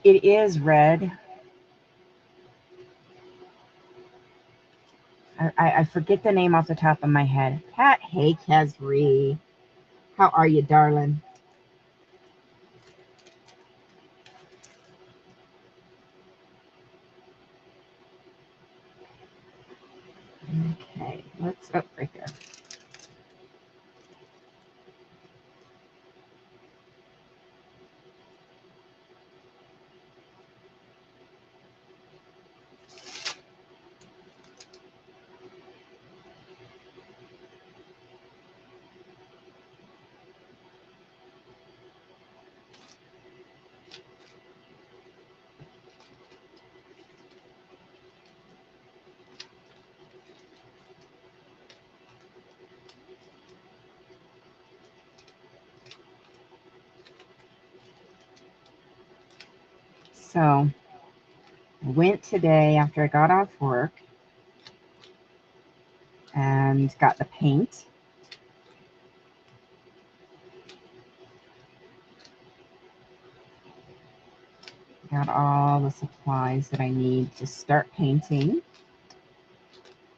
It is red. I forget the name off the top of my head. Pat, hey, Kesri. How are you, darling? Okay, let's, oh, right there. So I went today after I got off work and got the paint. Got all the supplies that I need to start painting.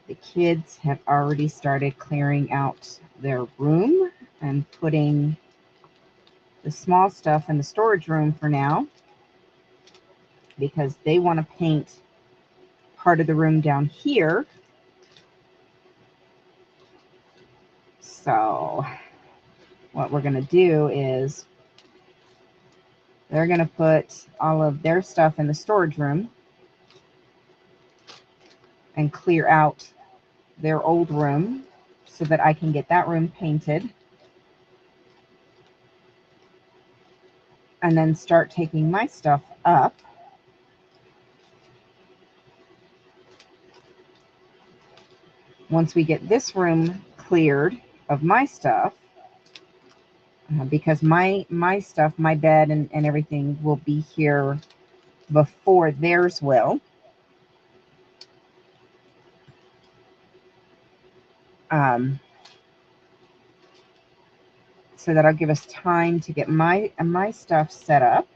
The kids have already started clearing out their room and putting the small stuff in the storage room for now, because they want to paint part of the room down here. So what we're going to do is they're going to put all of their stuff in the storage room and clear out their old room so that I can get that room painted, and then start taking my stuff up. Once we get this room cleared of my stuff, because my stuff, my bed and everything will be here before theirs will. So that'll give us time to get my stuff set up.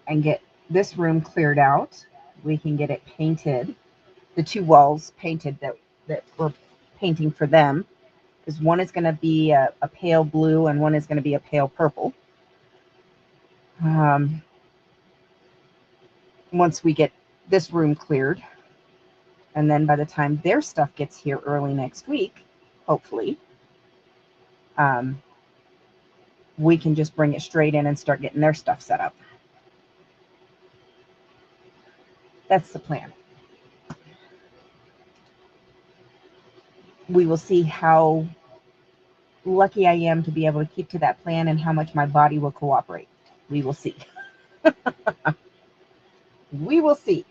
And get this room cleared out. We can get it painted, the two walls painted that we're painting for them, because one is going to be a pale blue and one is going to be a pale purple. Once we get this room cleared, and then by the time their stuff gets here early next week, hopefully, we can just bring it straight in and start getting their stuff set up. That's the plan. We will see how lucky I am to be able to keep to that plan and how much my body will cooperate. We will see. We will see.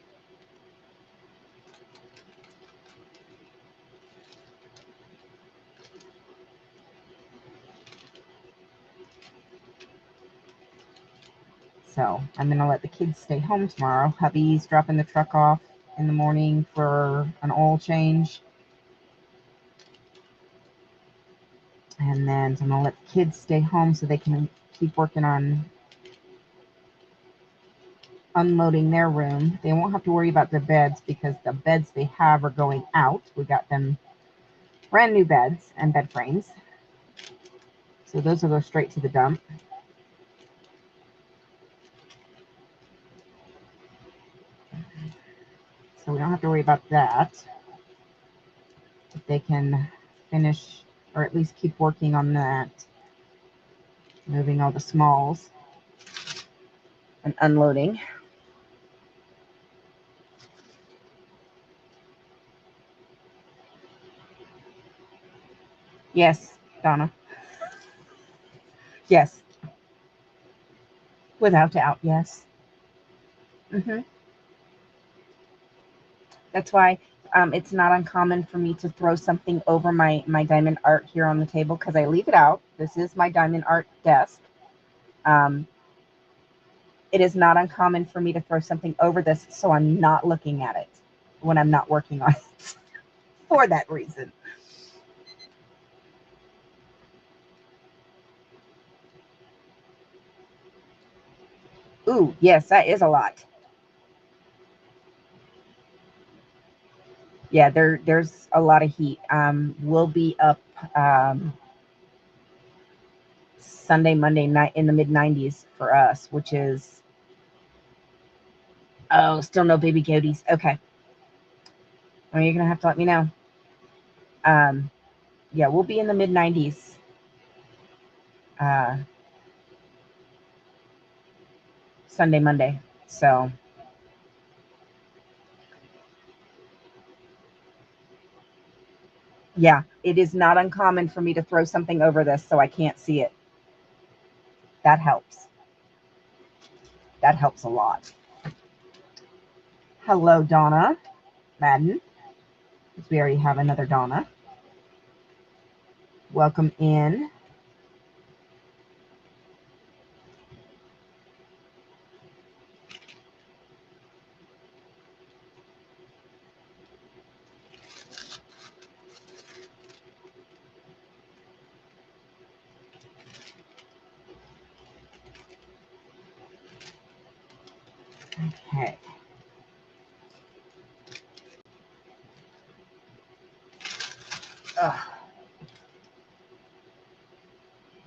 So I'm going to let the kids stay home tomorrow. Hubby's dropping the truck off in the morning for an oil change. And then I'm going to let the kids stay home so they can keep working on unloading their room. They won't have to worry about their beds because the beds they have are going out. We got them brand new beds and bed frames. So those will go straight to the dump. So we don't have to worry about that. If they can finish, or at least keep working on that, moving all the smalls and unloading. Yes, Donna. Yes. Without doubt, yes. That's why it's not uncommon for me to throw something over my diamond art here on the table, because I leave it out. This is my diamond art desk. It is not uncommon for me to throw something over this so I'm not looking at it when I'm not working on it for that reason. Ooh, yes, that is a lot. Yeah, there's a lot of heat. We'll be up Sunday, Monday night in the mid 90s for us, which is, oh, still no baby goaties. Okay. Well, you're gonna have to let me know. Yeah, we'll be in the mid 90s. Sunday, Monday. So yeah, it is not uncommon for me to throw something over this so I can't see it. That helps. That helps a lot. Hello, Donna Madden. We already have another Donna. Welcome in. Okay. Ugh.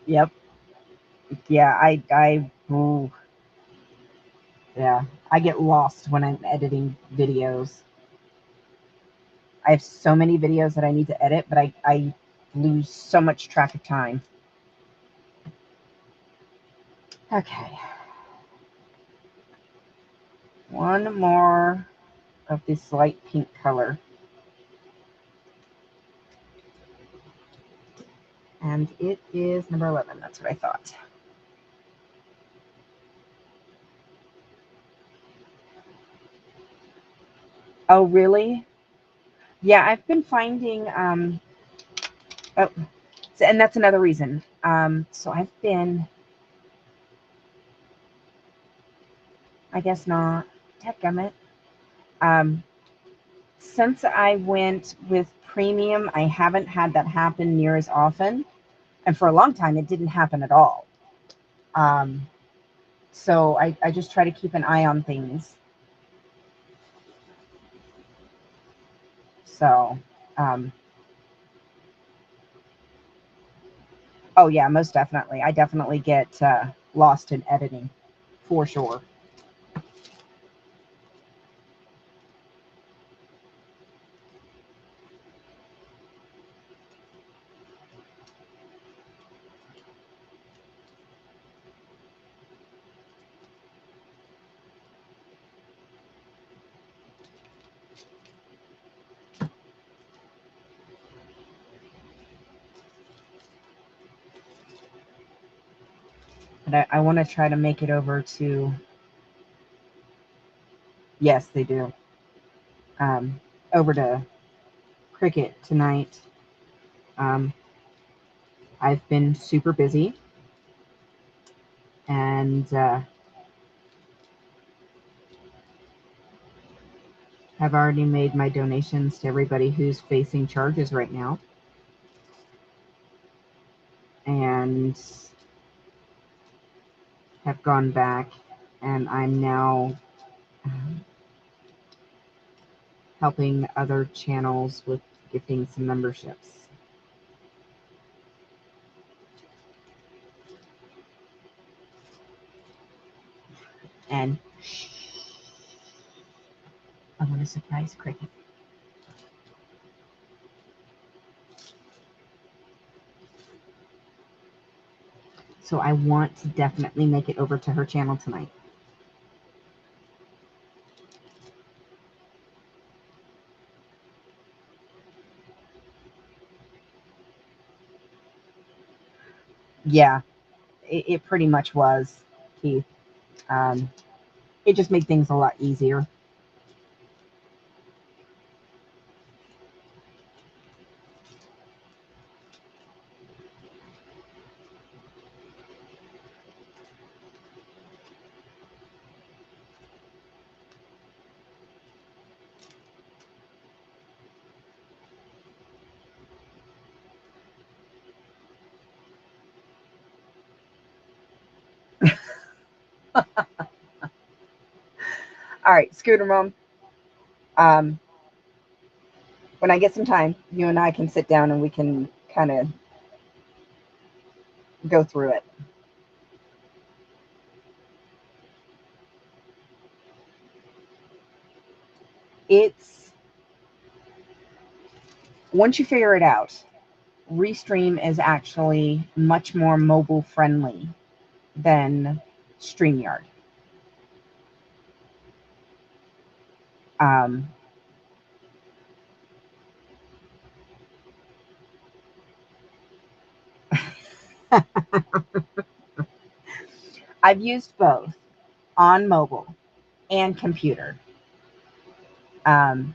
Yep. Yeah, ooh, yeah, I get lost when I'm editing videos. I have so many videos that I need to edit, but I lose so much track of time. Okay. One more of this light pink color. And it is number 11. That's what I thought. Oh, really? Yeah, I've been finding, oh, and that's another reason. So I've been, I guess not, dadgummit. Since I went with premium, I haven't had that happen near as often. And for a long time, it didn't happen at all. So I just try to keep an eye on things. So, oh yeah, most definitely. I definitely get lost in editing, for sure. But I want to try to make it over to, yes, they do, over to Cricket tonight. I've been super busy, and have already made my donations to everybody who's facing charges right now. And have gone back, and I'm now helping other channels with gifting some memberships. And I want to surprise Cricket. So I want to definitely make it over to her channel tonight. Yeah, it pretty much was, Keith. It just made things a lot easier. All right, Scooter Mom. When I get some time, you and I can sit down and we can kind of go through it. It's, once you figure it out, Restream is actually much more mobile friendly than StreamYard. Um, I've used both on mobile and computer. And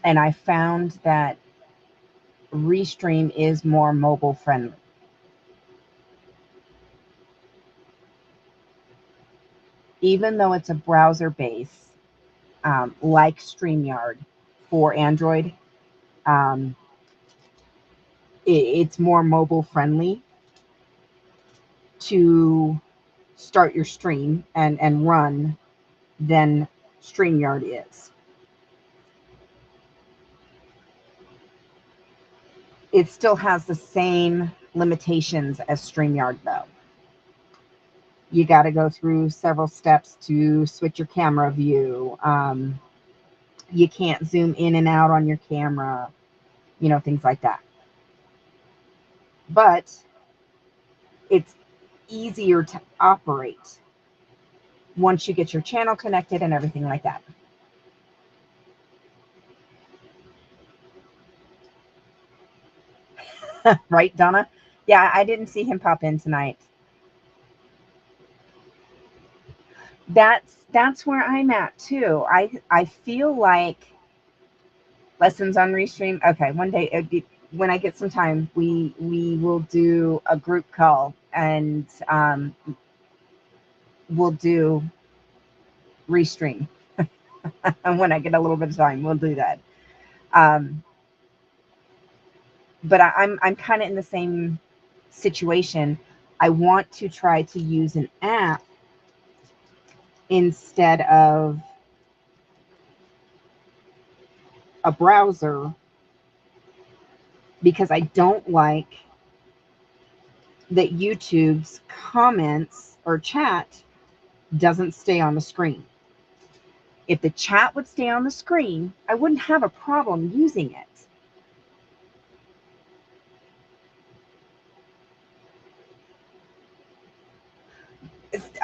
I found that Restream is more mobile friendly. Even though it's a browser base, like StreamYard for Android, um, it's more mobile friendly to start your stream and run than StreamYard is. It still has the same limitations as StreamYard, though. You got to go through several steps to switch your camera view. You can't zoom in and out on your camera, you know, things like that. But it's easier to operate once you get your channel connected and everything like that. Right, Donna? Yeah, I didn't see him pop in tonight. That's where I'm at too. I feel like lessons on Restream. Okay, one day when I get some time, we will do a group call, and we'll do Restream. And when I get a little bit of time, we'll do that. But I'm kind of in the same situation. I want to try to use an app instead of a browser, because I don't like that YouTube's comments or chat doesn't stay on the screen. If the chat would stay on the screen, I wouldn't have a problem using it.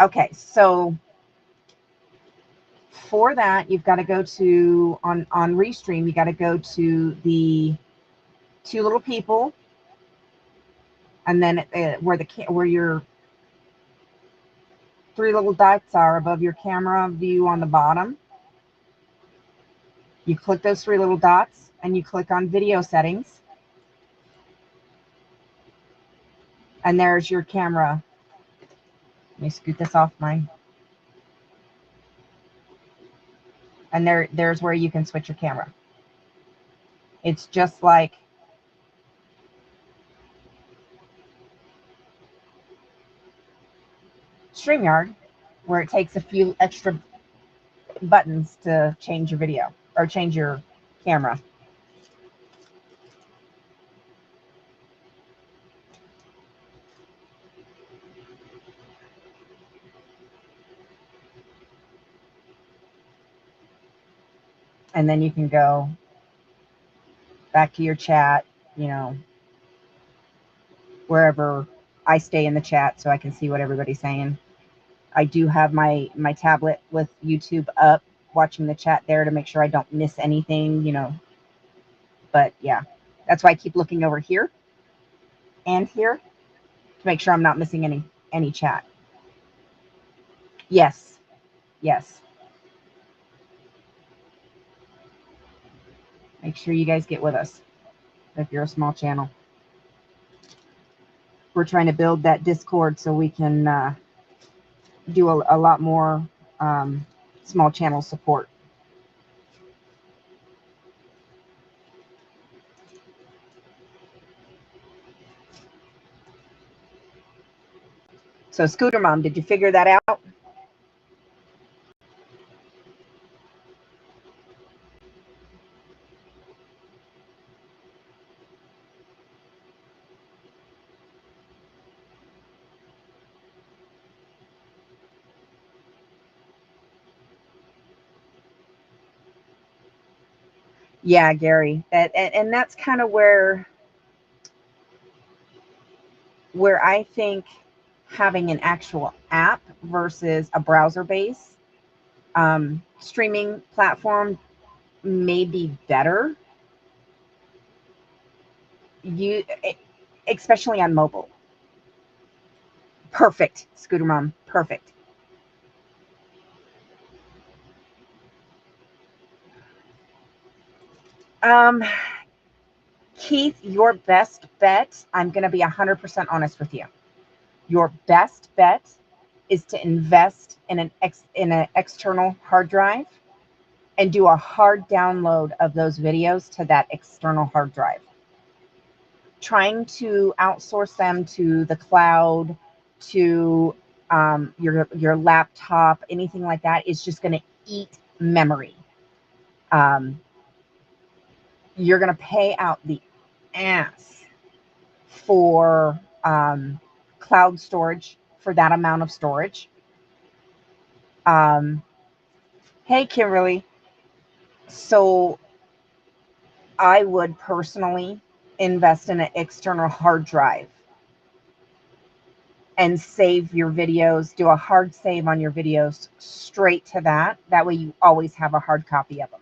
Okay, so for that, you've got to go to, on Restream, you got to go to the two little people, and then where your three little dots are above your camera view on the bottom. You click those three little dots and you click on video settings. And there's your camera. Let me scoot this off mine. And there's where you can switch your camera. It's just like StreamYard, where it takes a few extra buttons to change your video or change your camera. And then you can go back to your chat, you know, wherever. I stay in the chat so I can see what everybody's saying. I do have my tablet with YouTube up, watching the chat there to make sure I don't miss anything, you know. But yeah, that's why I keep looking over here and here to make sure I'm not missing any chat. Yes. Yes. Make sure you guys get with us if you're a small channel. We're trying to build that Discord so we can do a lot more small channel support. So Scooter Mom, did you figure that out? Yeah, Gary, and that's kind of where I think having an actual app versus a browser-based streaming platform may be better. Especially on mobile. Perfect, Scooter Mom. Perfect. Keith, your best bet, I'm going to be 100% honest with you. Your best bet is to invest in an external hard drive and do a hard download of those videos to that external hard drive. Trying to outsource them to the cloud, to your laptop, anything like that is just going to eat memory. Um, you're going to pay out the ass for cloud storage for that amount of storage. Um, hey, Kimberly. So I would personally invest in an external hard drive and save your videos, do a hard save on your videos straight to that. That way you always have a hard copy of them.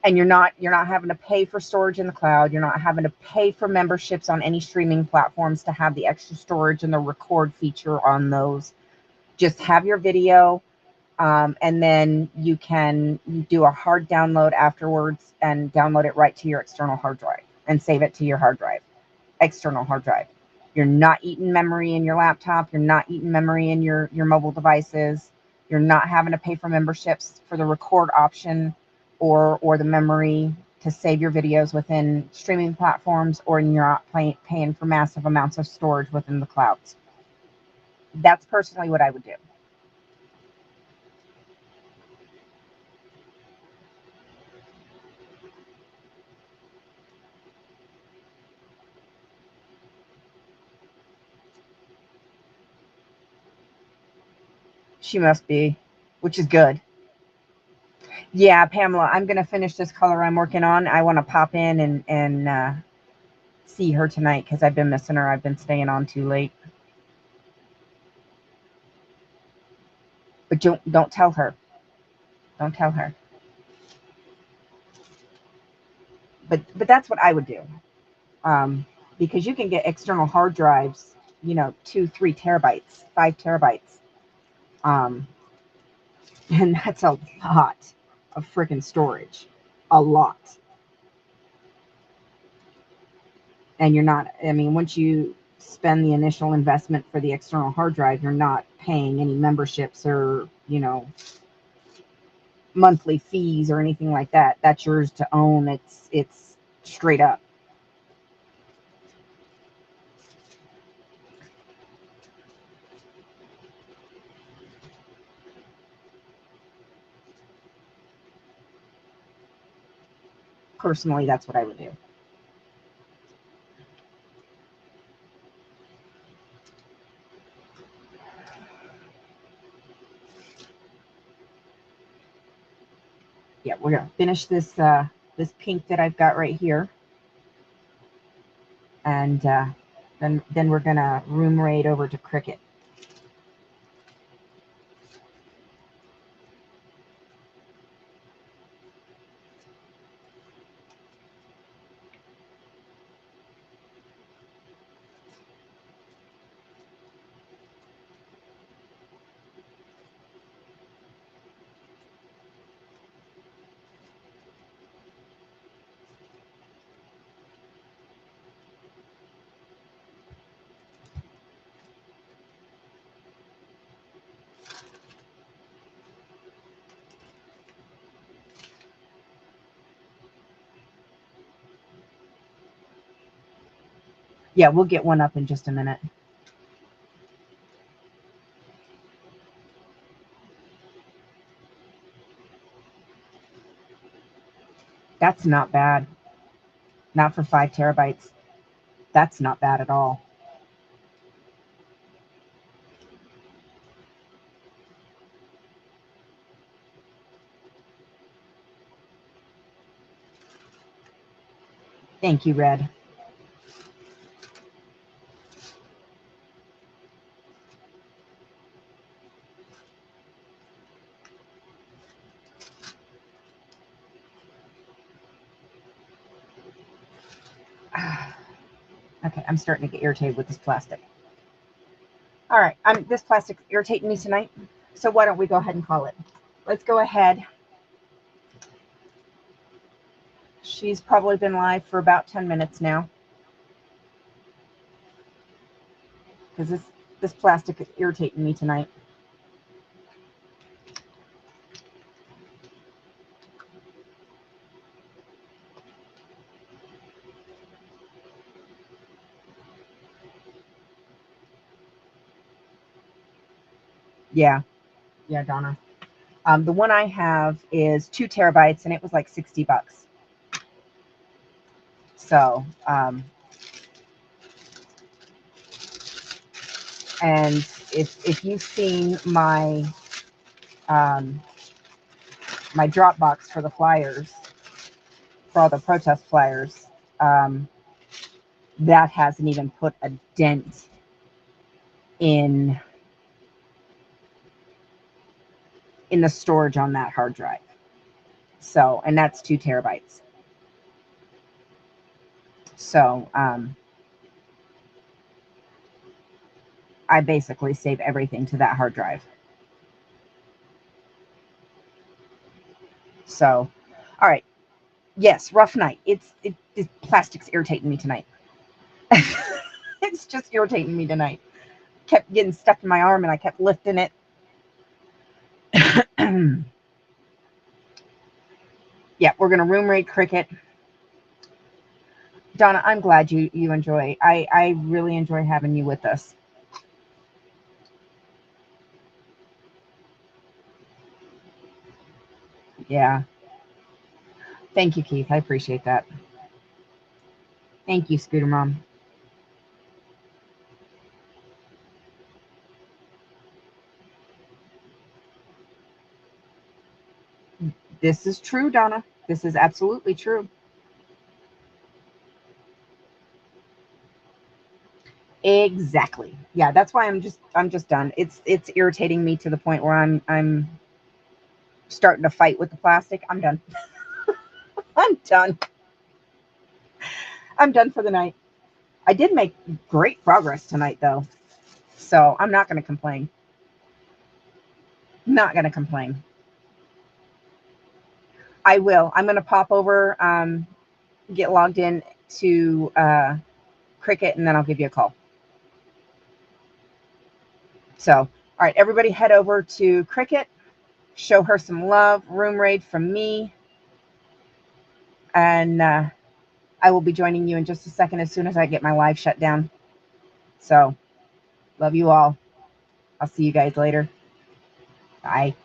And you're not having to pay for storage in the cloud. You're not having to pay for memberships on any streaming platforms to have the extra storage and the record feature on those. Just have your video, and then you can do a hard download afterwards and download it right to your external hard drive and save it to your hard drive, external hard drive. You're not eating memory in your laptop. You're not eating memory in your mobile devices. You're not having to pay for memberships for the record option or the memory to save your videos within streaming platforms, or you're not paying for massive amounts of storage within the clouds. That's personally what I would do. She must be, which is good. Yeah, Pamela, I'm going to finish this color I'm working on. I want to pop in and see her tonight because I've been missing her. I've been staying on too late. But don't tell her. Don't tell her. But that's what I would do. Because you can get external hard drives, 2, 3 terabytes, 5 terabytes. Um, and that's a lot of freaking storage. A lot. And you're not, I mean, once you spend the initial investment for the external hard drive, you're not paying any memberships or, monthly fees or anything like that. That's yours to own. It's straight up. Personally, that's what I would do. Yeah, we're gonna finish this this pink that I've got right here, and then we're gonna room raid over to Cricut. Yeah, we'll get one up in just a minute. That's not bad. Not for 5 terabytes. That's not bad at all. Thank you, Red. Okay, I'm starting to get irritated with this plastic. All right, this plastic's irritating me tonight, so why don't we go ahead and call it? Let's go ahead. She's probably been live for about 10 minutes now, because this plastic is irritating me tonight. Yeah. Yeah, Donna. The one I have is 2 terabytes, and it was like $60. So, and if you've seen my my Dropbox for the flyers, for all the protest flyers, that hasn't even put a dent in the storage on that hard drive. So, and that's 2 terabytes. So, I basically save everything to that hard drive. So, all right. Yes, rough night. It's plastic's irritating me tonight. It's just irritating me tonight. Kept getting stuck in my arm and I kept lifting it. Yeah, we're gonna room rate Cricket. Donna, I'm glad you enjoy. I really enjoy having you with us. Yeah. Thank you, Keith. I appreciate that. Thank you, Scooter Mom. This is true, Donna. This is absolutely true. Exactly. Yeah, that's why I'm just done. It's irritating me to the point where I'm starting to fight with the plastic. I'm done. I'm done. I'm done for the night. I did make great progress tonight though. So I'm not gonna complain. Not gonna complain. I will. I'm gonna pop over, get logged in to Cricket, and then I'll give you a call. So, all right, everybody head over to Cricket, show her some love, room raid from me, and I will be joining you in just a second as soon as I get my live shut down. So, love you all. I'll see you guys later. Bye.